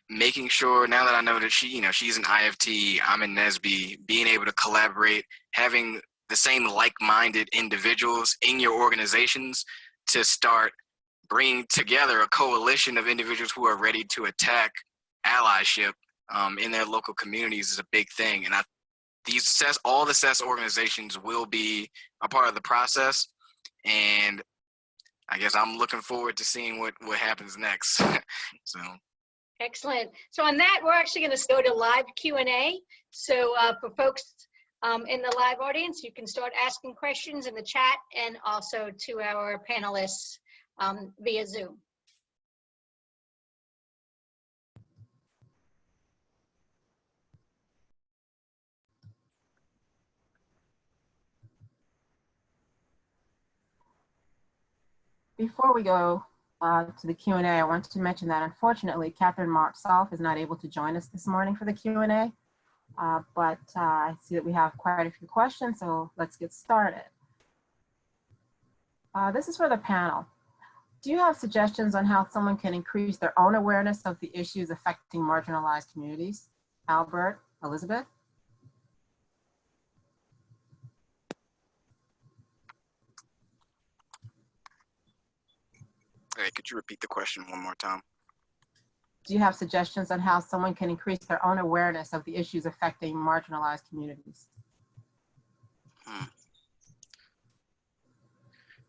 making sure, now that I know that she's an IFT, I'm in NSBE, being able to collaborate, having the same like-minded individuals in your organizations to start bringing together a coalition of individuals who are ready to attack allyship in their local communities is a big thing. And all the CES organizations will be a part of the process. And I guess I'm looking forward to seeing what happens next. So. Excellent. So on that, we're actually going to go to live Q&A. So for folks in the live audience, you can start asking questions in the chat, and also to our panelists via Zoom. Before we go to the Q&A, I wanted to mention that unfortunately, Catherine Martsolf is not able to join us this morning for the Q&A, but I see that we have quite a few questions, so let's get started. This is for the panel. Do you have suggestions on how someone can increase their own awareness of the issues affecting marginalized communities? Albert, Elizabeth? Hey, could you repeat the question one more time? Do you have suggestions on how someone can increase their own awareness of the issues affecting marginalized communities?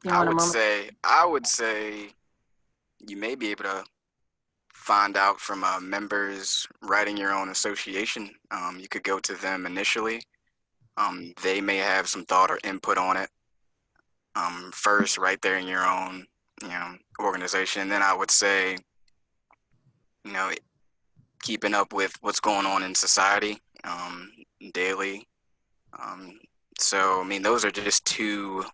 I would say you may be able to find out from members writing your own association. You could go to them initially. They may have some thought or input on it first, right there in your own organization. And then I would say, keeping up with what's going on in society daily. So those are just two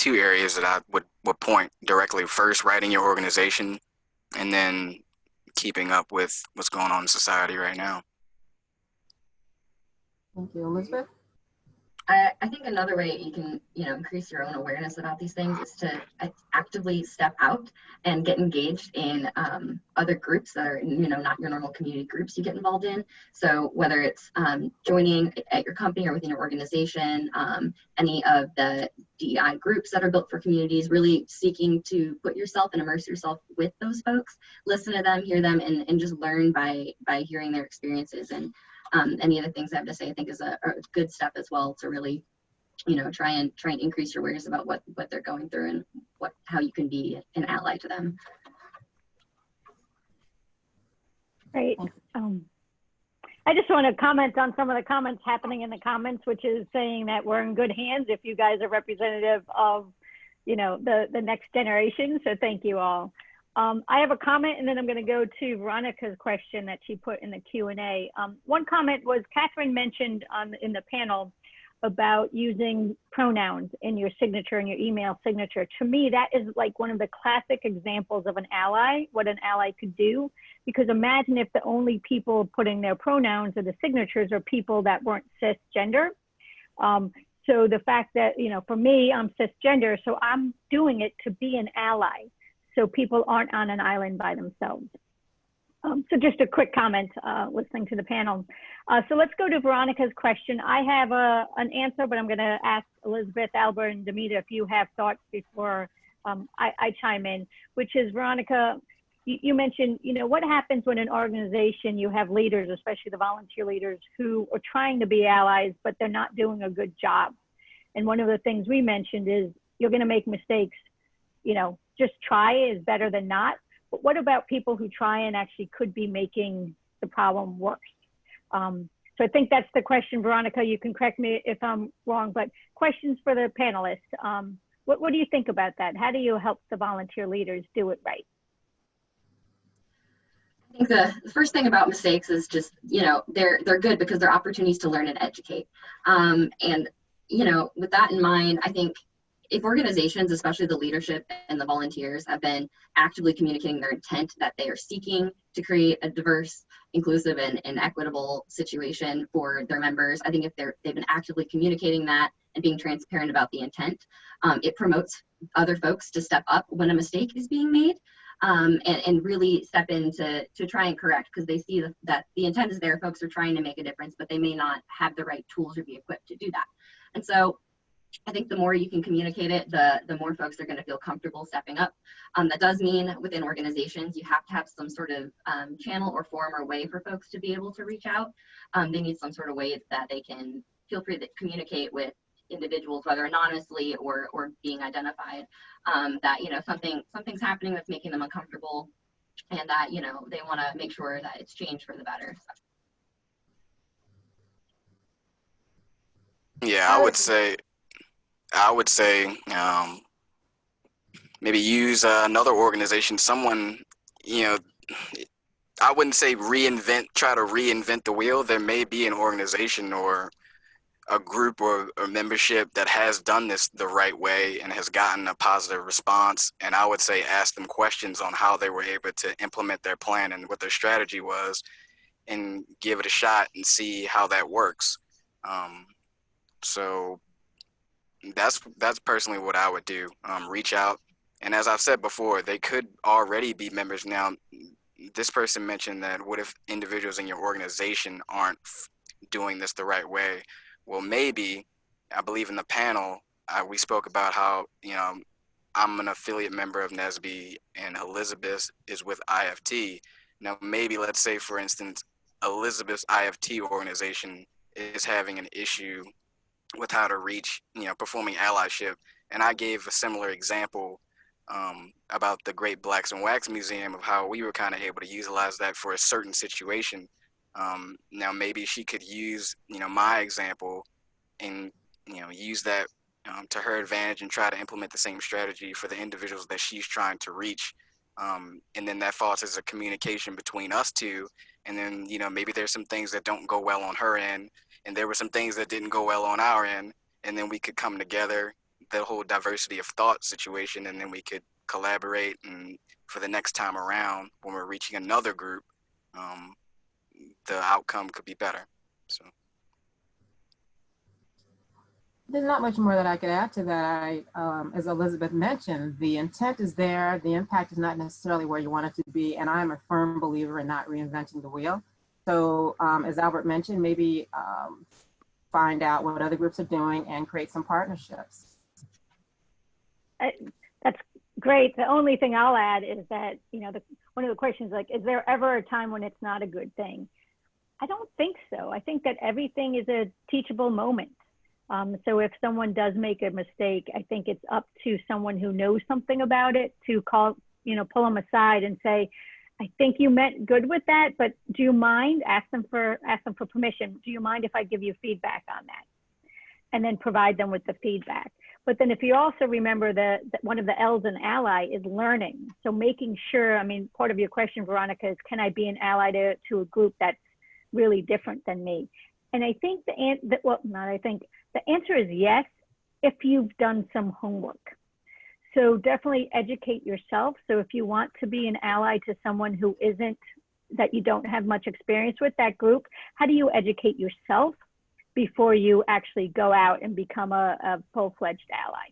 areas that I would point directly. First, writing your organization, and then keeping up with what's going on in society right now. Thank you. Elizabeth? I think another way you can, increase your own awareness about these things is to actively step out and get engaged in other groups that are, not your normal community groups you get involved in. So whether it's joining at your company or within your organization, any of the DEI groups that are built for communities, really seeking to put yourself and immerse yourself with those folks, listen to them, hear them, and just learn by hearing their experiences. And any of the things I have to say, I think is a good step as well to really, try and increase your awareness about what they're going through and how you can be an ally to them. Great. I just want to comment on some of the comments happening in the comments, which is saying that we're in good hands if you guys are representative of, the next generation. So thank you all. I have a comment, and then I'm going to go to Veronica's question that she put in the Q&A. One comment was Catherine mentioned in the panel about using pronouns in your signature, in your email signature. To me, that is like one of the classic examples of an ally, what an ally could do. Because imagine if the only people putting their pronouns or the signatures are people that weren't cisgender. So the fact that, for me, I'm cisgender, so I'm doing it to be an ally. So people aren't on an island by themselves. So just a quick comment listening to the panel. So let's go to Veronica's question. I have an answer, but I'm going to ask Elizabeth, Albert, and Demita if you have thoughts before I chime in, which is, Veronica, you mentioned, what happens when an organization, you have leaders, especially the volunteer leaders, who are trying to be allies, but they're not doing a good job. And one of the things we mentioned is you're going to make mistakes. Just try is better than not. But what about people who try and actually could be making the problem worse? So I think that's the question, Veronica. You can correct me if I'm wrong, but questions for the panelists. What do you think about that? How do you help the volunteer leaders do it right? I think the first thing about mistakes is just, they're good because they're opportunities to learn and educate. And, with that in mind, I think if organizations, especially the leadership and the volunteers, have been actively communicating their intent that they are seeking to create a diverse, inclusive, and equitable situation for their members, I think if they've been actively communicating that and being transparent about the intent, it promotes other folks to step up when a mistake is being made. And really step in to try and correct, because they see that the intent is there, folks are trying to make a difference, but they may not have the right tools or be equipped to do that. And so I think the more you can communicate it, the more folks are going to feel comfortable stepping up. That does mean within organizations, you have to have some sort of channel or form or way for folks to be able to reach out. They need some sort of way that they can feel free to communicate with individuals, whether anonymously or being identified, that something's happening that's making them uncomfortable, and that they want to make sure that it's changed for the better. Yeah, I would say maybe use another organization, someone, I wouldn't say try to reinvent the wheel. There may be an organization or a group or membership that has done this the right way and has gotten a positive response. And I would say ask them questions on how they were able to implement their plan and what their strategy was, and give it a shot and see how that works. So that's personally what I would do. Reach out. And as I've said before, they could already be members. Now, this person mentioned that what if individuals in your organization aren't doing this the right way? Well, maybe, I believe in the panel, we spoke about how, I'm an affiliate member of NSBE and Elizabeth is with IFT. Now, maybe let's say, for instance, Elizabeth's IFT organization is having an issue with how to reach, performing allyship. And I gave a similar example about the Great Blacks in Wax Museum, of how we were kind of able to utilize that for a certain situation. Now maybe she could use, my example and, use that to her advantage and try to implement the same strategy for the individuals that she's trying to reach. And then that fosters a communication between us two. And then, maybe there's some things that don't go well on her end, and there were some things that didn't go well on our end. And then we could come together, the whole diversity of thought situation, and then we could collaborate. And for the next time around, when we're reaching another group, the outcome could be better. So. There's not much more that I could add to that. As Elizabeth mentioned, the intent is there. The impact is not necessarily where you want it to be. And I'm a firm believer in not reinventing the wheel. So as Albert mentioned, maybe find out what other groups are doing and create some partnerships. That's great. The only thing I'll add is that, you know, one of the questions, like, is there ever a time when it's not a good thing? I don't think so. I think that everything is a teachable moment. So if someone does make a mistake, I think it's up to someone who knows something about it to call, you know, pull them aside and say, I think you meant good with that, but do you mind? Ask them for permission. Do you mind if I give you feedback on that? And then provide them with the feedback. But then if you also remember that one of the L's in ally is learning. So making sure, I mean, part of your question, Veronica, is can I be an ally to a group that's really different than me? And I think the answer is yes, if you've done some homework. So definitely educate yourself. So if you want to be an ally to someone who isn't, that you don't have much experience with that group, how do you educate yourself before you actually go out and become a full-fledged ally?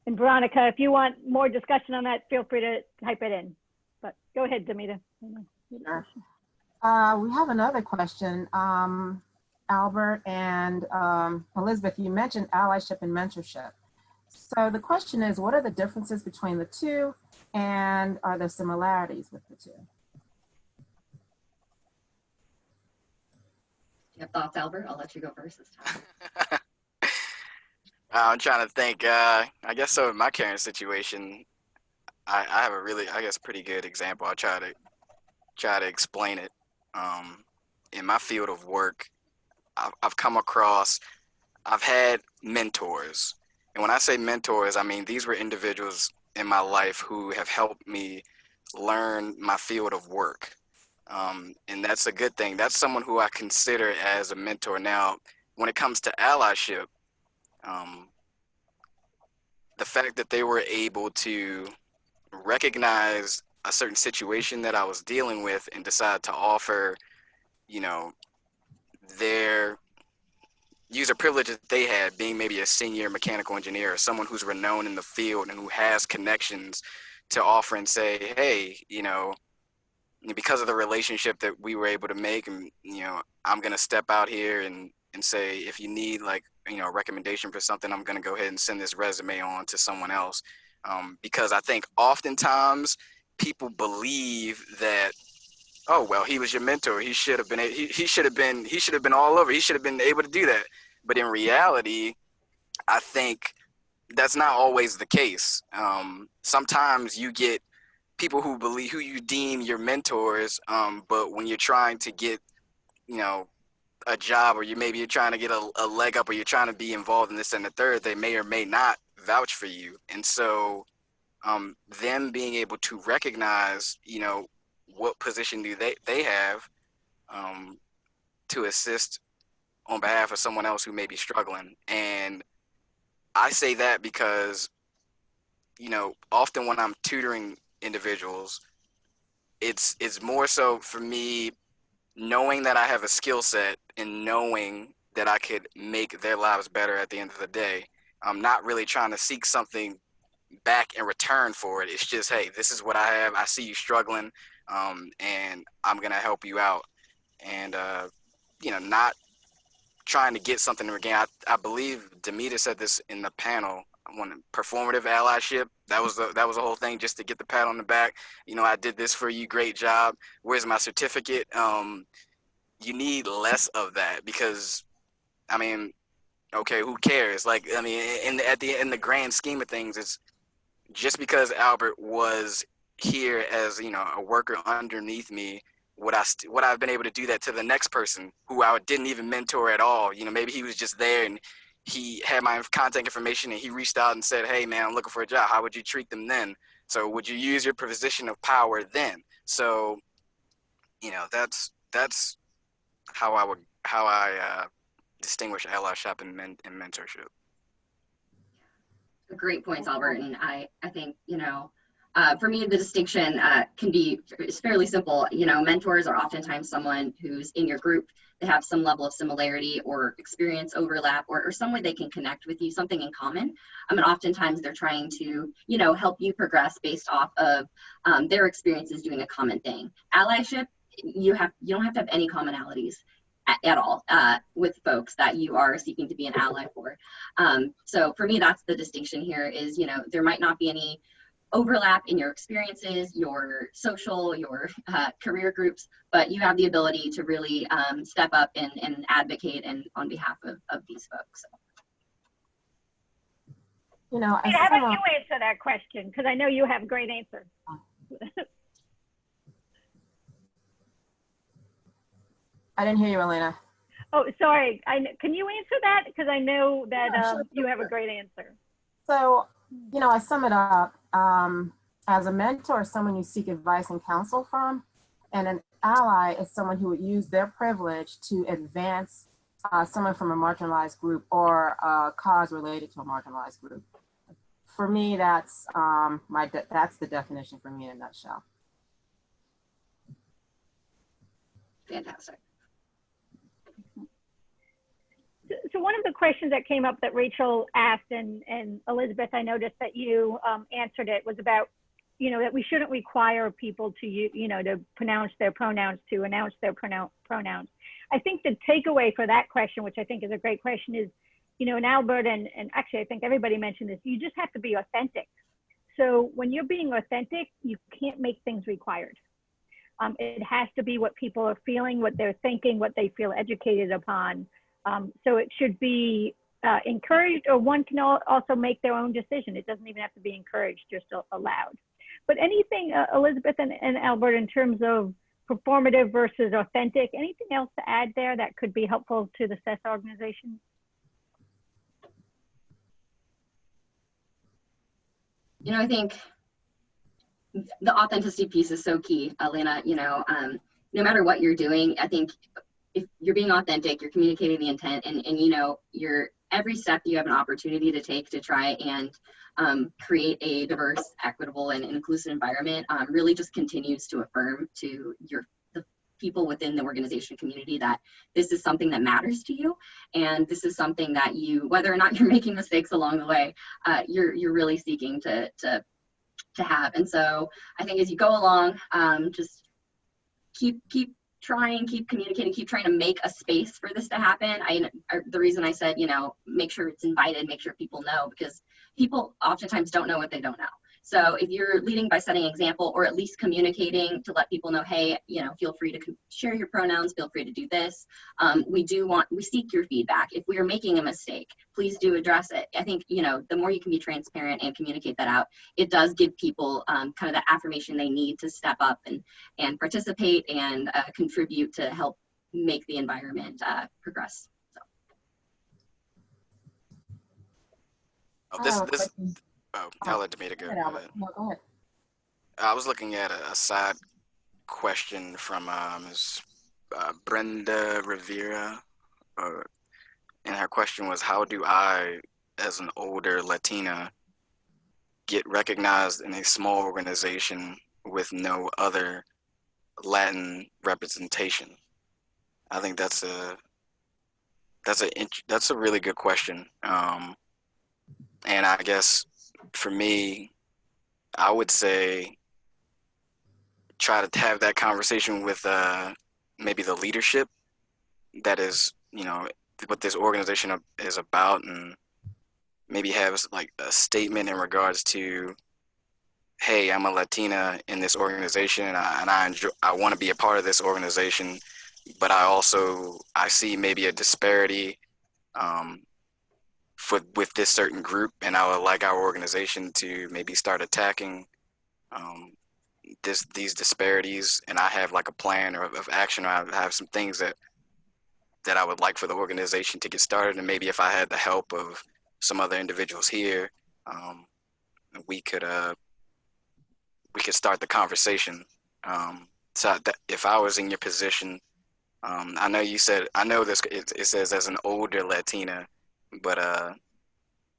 And Veronica, if you want more discussion on that, feel free to type it in. But go ahead, Damita. Sure. We have another question. Albert and Elizabeth, you mentioned allyship and mentorship. So the question is, what are the differences between the two, and are there similarities with the two? You have thoughts, Albert? I'll let you go first this time. I'm trying to think. I guess so. In my current situation, I have a really, I guess, pretty good example. I'll try to explain it. In my field of work, I've come across, I've had mentors. And when I say mentors, I mean, these were individuals in my life who have helped me learn my field of work. And that's a good thing. That's someone who I consider as a mentor. Now, when it comes to allyship, the fact that they were able to recognize a certain situation that I was dealing with and decide to offer, you know, their user privilege that they had, being maybe a senior mechanical engineer or someone who's renowned in the field and who has connections, to offer and say, hey, you know, because of the relationship that we were able to make, and, you know, I'm going to step out here and say, if you need, like, you know, a recommendation for something, I'm going to go ahead and send this resume on to someone else. Because I think oftentimes people believe that, oh, well, he was your mentor. He should have been all over. He should have been able to do that. But in reality, I think that's not always the case. Sometimes you get people who you deem your mentors, but when you're trying to get, you know, a job, or you're trying to get a leg up, or you're trying to be involved in this and the third, they may or may not vouch for you. And so them being able to recognize, you know, what position do they have to assist on behalf of someone else who may be struggling. And I say that because, you know, often when I'm tutoring individuals, it's more so for me knowing that I have a skill set and knowing that I could make their lives better at the end of the day. I'm not really trying to seek something back in return for it. It's just, hey, this is what I have. I see you struggling, and I'm going to help you out. And, you know, not trying to get something in return. I believe Damita said this in the panel, performative allyship. That was the whole thing, just to get the pat on the back. You know, I did this for you. Great job. Where's my certificate? You need less of that, because, I mean, okay, who cares? Like, I mean, in the grand scheme of things, it's just because Albert was here as, you know, a worker underneath me, would I've been able to do that to the next person who I didn't even mentor at all? You know, maybe he was just there and he had my contact information and he reached out and said, hey man, I'm looking for a job. How would you treat them then? So would you use your position of power then? So, you know, that's how I distinguish allyship and mentorship. Great points, Albert. And I think, you know, For me, the distinction is fairly simple. You know, mentors are oftentimes someone who's in your group. They have some level of similarity or experience overlap, or some way they can connect with you, something in common. And oftentimes they're trying to, you know, help you progress based off of their experiences doing a common thing. Allyship, you don't have to have any commonalities at all with folks that you are seeking to be an ally for. So for me, that's the distinction here is, you know, there might not be any overlap in your experiences, your social, your career groups, but you have the ability to really step up and advocate and on behalf of these folks. You know, how about you answer that question? Because I know you have a great answer. I didn't hear you, Elena. Oh, sorry. Can you answer that? Because I know that Sure. you have a great answer. So, you know, I sum it up. As a mentor, someone you seek advice and counsel from, and an ally is someone who would use their privilege to advance someone from a marginalized group or a cause related to a marginalized group. For me, that's that's the definition for me in a nutshell. Fantastic. So one of the questions that came up that Rachel asked, and Elizabeth, I noticed that you answered it, was about, you know, that we shouldn't require people to, you know, to pronounce their pronouns, to announce their pronouns. I think the takeaway for that question, which I think is a great question, is, you know, and Albert and actually I think everybody mentioned this, you just have to be authentic. So when you're being authentic, you can't make things required. It has to be what people are feeling, what they're thinking, what they feel educated upon. So it should be encouraged, or one can also make their own decision. It doesn't even have to be encouraged, just allowed. But anything, Elizabeth and Albert, in terms of performative versus authentic, anything else to add there that could be helpful to the CES organization? You know, I think the authenticity piece is so key, Elena. You know, no matter what you're doing, I think if you're being authentic, you're communicating the intent, and you know, every step you have an opportunity to take to try and create a diverse, equitable, and inclusive environment really just continues to affirm to the people within the organization community that this is something that matters to you, and this is something that you, whether or not you're making mistakes along the way, you're really seeking to have. And so I think as you go along, just keep trying, keep communicating, keep trying to make a space for this to happen. The reason I said, you know, make sure it's invited, make sure people know, because people oftentimes don't know what they don't know. So if you're leading by setting an example, or at least communicating to let people know, hey, you know, feel free to share your pronouns, feel free to do this. We seek your feedback. If we are making a mistake, please do address it. I think, you know, the more you can be transparent and communicate that out, it does give people kind of the affirmation they need to step up and participate and contribute to help make the environment progress. So. I'll let Demita go. No, go ahead. I was looking at a side question from Ms. Brenda Rivera, and her question was, how do I, as an older Latina, get recognized in a small organization with no other Latin representation? I think that's a really good question, and I guess for me, I would say try to have that conversation with maybe the leadership that is, you know, what this organization is about, and maybe have like a statement in regards to, hey, I'm a Latina in this organization, and I want to be a part of this organization, but I see maybe a disparity with this certain group, and I would like our organization to maybe start attacking these disparities, and I have like a plan of action, or I have some things that I would like for the organization to get started, and maybe if I had the help of some other individuals here, we could start the conversation. So that if I was in your position, I know you said, I know this, it says as an older Latina, but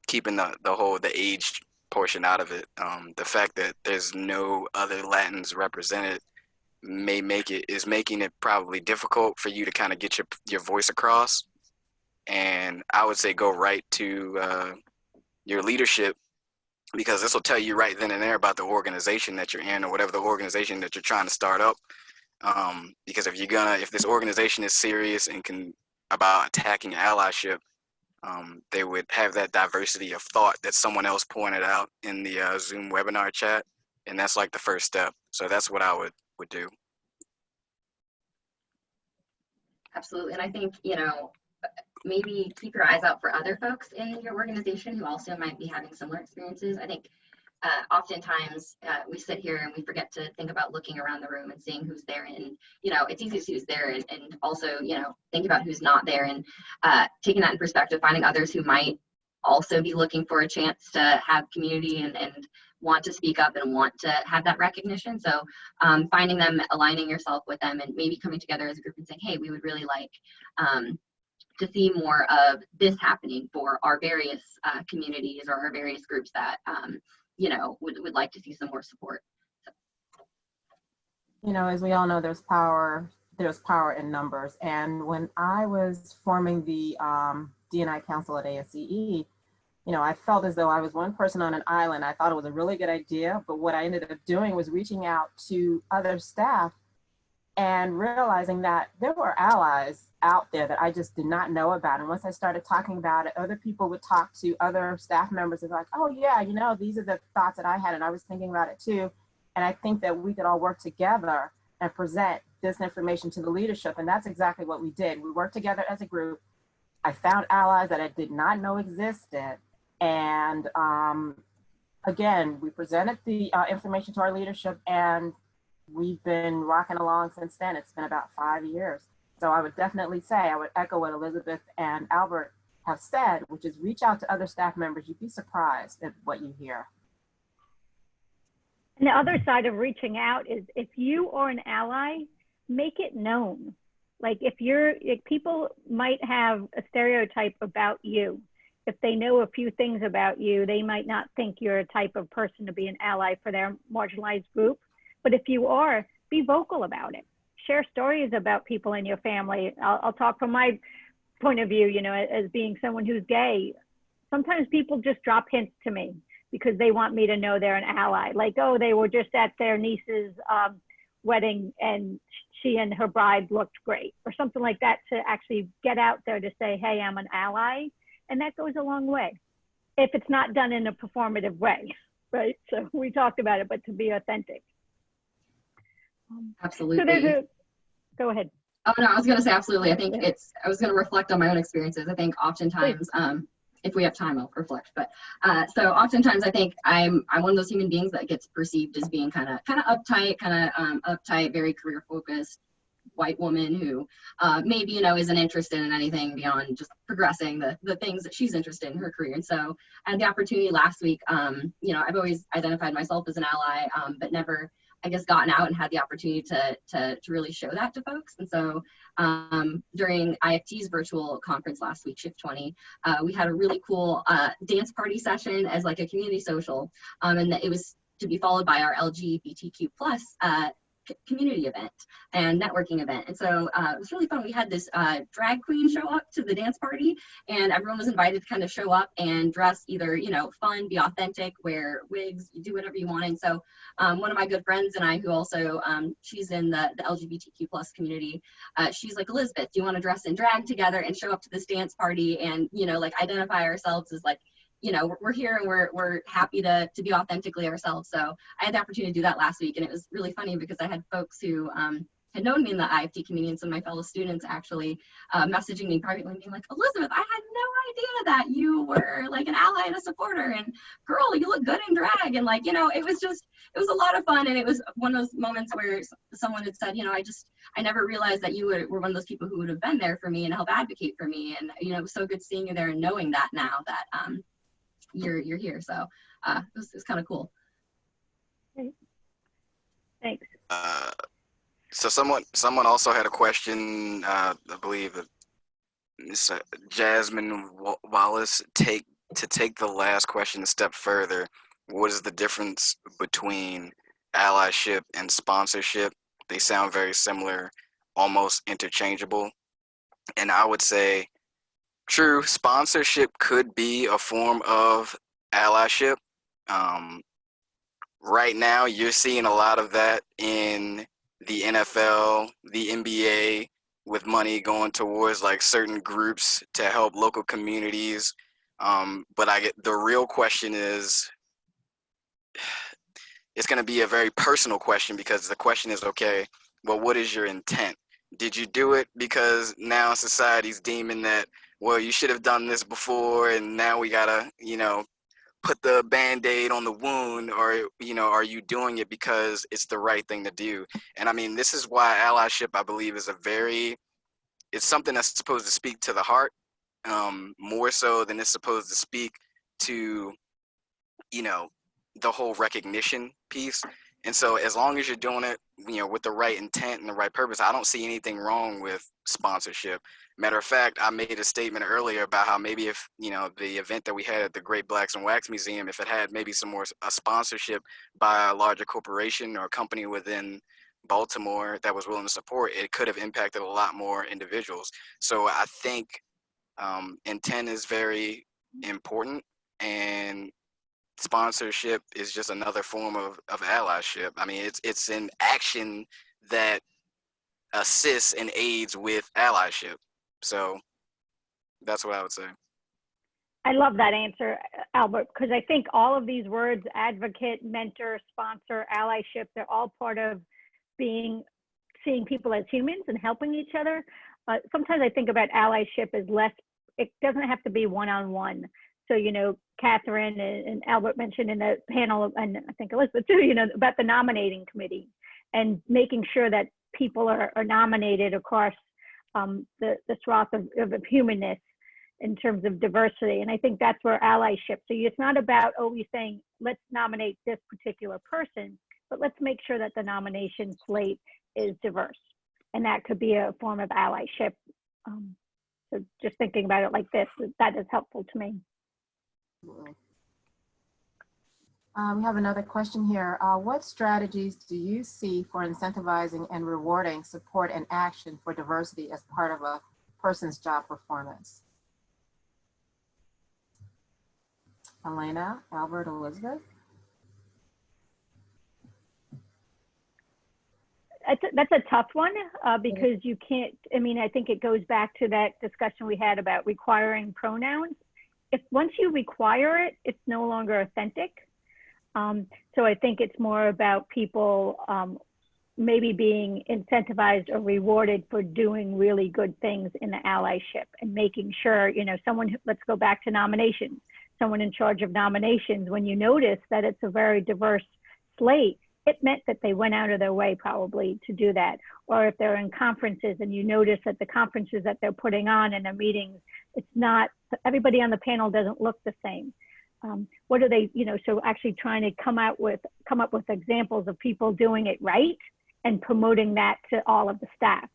keeping the age portion out of it. The fact that there's no other Latins represented is making it probably difficult for you to kind of get your voice across. And I would say go right to your leadership, because this will tell you right then and there about the organization that you're in, or whatever the organization that you're trying to start up. Because if this organization is serious and about attacking allyship, they would have that diversity of thought that someone else pointed out in the Zoom webinar chat, and that's like the first step. So that's what I would do. Absolutely, and I think, you know, maybe keep your eyes out for other folks in your organization who also might be having similar experiences. I think oftentimes we sit here and we forget to think about looking around the room and seeing who's there, and you know, it's easy to see who's there, and also, you know, think about who's not there, and taking that in perspective, finding others who might also be looking for a chance to have community and want to speak up and want to have that recognition. So finding them, aligning yourself with them, and maybe coming together as a group and saying, hey, we would really like to see more of this happening for our various communities or our various groups that you know, would like to see some more support. So. You know, as we all know, there's power in numbers. And when I was forming the D&I Council at ASCE, you know, I felt as though I was one person on an island. I thought it was a really good idea, but what I ended up doing was reaching out to other staff and realizing that there were allies out there that I just did not know about. And once I started talking about it, other people would talk to other staff members and like, oh yeah, you know, these are the thoughts that I had and I was thinking about it too. And I think that we could all work together and present this information to the leadership. And that's exactly what we did. We worked together as a group. I found allies that I did not know existed. And again, we presented the information to our leadership, and we've been rocking along since then. It's been about 5 years. So I would definitely say, I would echo what Elizabeth and Albert have said, which is reach out to other staff members. You'd be surprised at what you hear. And the other side of reaching out is, if you are an ally, make it known. Like if people might have a stereotype about you. If they know a few things about you, they might not think you're a type of person to be an ally for their marginalized group. But if you are, be vocal about it. Share stories about people in your family. I'll talk from my point of view, you know, as being someone who's gay. Sometimes people just drop hints to me because they want me to know they're an ally. Like, oh, they were just at their niece's wedding and she and her bride looked great, or something like that, to actually get out there to say, hey, I'm an ally. And that goes a long way if it's not done in a performative way, right? So we talked about it, but to be authentic. Absolutely. So there's go ahead. Oh no, I was going to say absolutely. I think I was going to reflect on my own experiences. I think oftentimes, if we have time, I'll reflect. But so oftentimes I think I'm one of those human beings that gets perceived as being kind of uptight, very career focused white woman who maybe, you know, isn't interested in anything beyond just progressing the things that she's interested in her career. And so I had the opportunity last week, you know, I've always identified myself as an ally, but never, I guess, gotten out and had the opportunity to really show that to folks. And so during IFT's virtual conference last week, Shift 20, we had a really cool dance party session as like a community social, and it was to be followed by our LGBTQ+ community event and networking event. And so it was really fun. We had this drag queen show up to the dance party, and everyone was invited to kind of show up and dress either, you know, fun, be authentic, wear wigs, you do whatever you want. And so one of my good friends and I, who also, she's in the LGBTQ+ community, she's like, Elizabeth, do you want to dress in drag together and show up to this dance party and, you know, like identify ourselves as like, you know, we're here and we're happy to be authentically ourselves. So I had the opportunity to do that last week, and it was really funny because I had folks who had known me in the IFT community, and some of my fellow students actually messaging me privately and being like, Elizabeth, I had no idea that you were like an ally and a supporter, and girl, you look good in drag. And like, you know, it was a lot of fun. And it was one of those moments where someone had said, you know, I never realized that you were one of those people who would have been there for me and help advocate for me. And, you know, it was so good seeing you there and knowing that now that you're here. So it was kind of cool. Thanks. So someone also had a question, I believe Ms. Jasmine Wallace, take the last question a step further. what is the difference between allyship and sponsorship? They sound very similar, almost interchangeable. And I would say, true, sponsorship could be a form of allyship. Right now, you're seeing a lot of that in the NFL, the NBA, with money going towards like certain groups to help local communities. But the real question is, it's going to be a very personal question, because the question is, okay, well, what is your intent? Did you do it because now society's deeming that, well, you should have done this before, and now we gotta, put the Band-Aid on the wound, or, are you doing it because it's the right thing to do? And I mean, this is why allyship, I believe, is it's something that's supposed to speak to the heart, more so than it's supposed to speak to, the whole recognition piece. And so as long as you're doing it, with the right intent and the right purpose, I don't see anything wrong with sponsorship. Matter of fact, I made a statement earlier about how maybe if, the event that we had at the Great Blacks and Wax Museum, if it had maybe a sponsorship by a larger corporation or a company within Baltimore that was willing to support, it could have impacted a lot more individuals. So I think intent is very important, and sponsorship is just another form of allyship. I mean, it's an action that assists and aids with allyship. So that's what I would say. I love that answer, Albert, because I think all of these words, advocate, mentor, sponsor, allyship, they're all part of seeing people as humans and helping each other. Sometimes I think about allyship as it doesn't have to be one-on-one. So, Catherine and Albert mentioned in the panel, and I think Elizabeth too, about the nominating committee and making sure that people are nominated across the swath of humanness in terms of diversity. And I think that's where allyship, so it's not about always saying, let's nominate this particular person, but let's make sure that the nomination slate is diverse. And that could be a form of allyship. So just thinking about it like this, that is helpful to me. We have another question here. What strategies do you see for incentivizing and rewarding support and action for diversity as part of a person's job performance? Elena, Albert, Elizabeth? That's a tough one because you can't, I think it goes back to that discussion we had about requiring pronouns. If once you require it, it's no longer authentic. So I think it's more about people maybe being incentivized or rewarded for doing really good things in the allyship and making sure, let's go back to nominations, someone in charge of nominations, when you notice that it's a very diverse slate, it meant that they went out of their way probably to do that. Or if they're in conferences and you notice that the conferences that they're putting on in their meetings, it's not, everybody on the panel doesn't look the same. What are they, so actually trying to come up with examples of people doing it right and promoting that to all of the staff.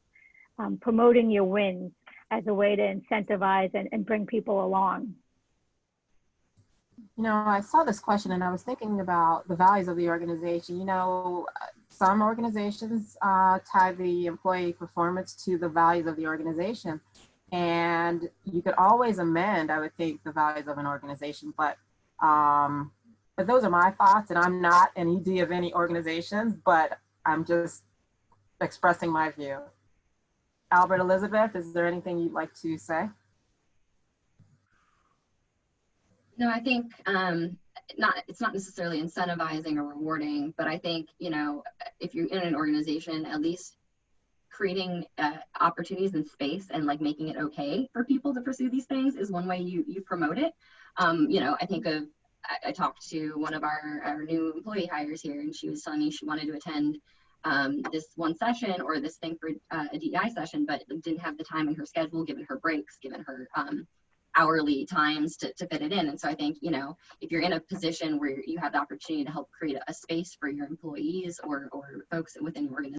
Promoting your wins as a way to incentivize and bring people along. I saw this question and I was thinking about the values of the organization. Some organizations tie the employee performance to the values of the organization. And you could always amend, I would think, the values of an organization. But those are my thoughts, and I'm not an ED of any organizations, but I'm just expressing my view. Albert, Elizabeth, is there anything you'd like to say? No, I think it's not necessarily incentivizing or rewarding, but I think, if you're in an organization, at least creating opportunities and space and like making it okay for people to pursue these things is one way you promote it. I think I talked to one of our new employee hires here, and she was telling me she wanted to attend this one session or this thing for a DEI session, but didn't have the time in her schedule, given her breaks, given her hourly times to fit it in. And so I think, if you're in a position where you have the opportunity to help create a space for your employees or folks within your organization,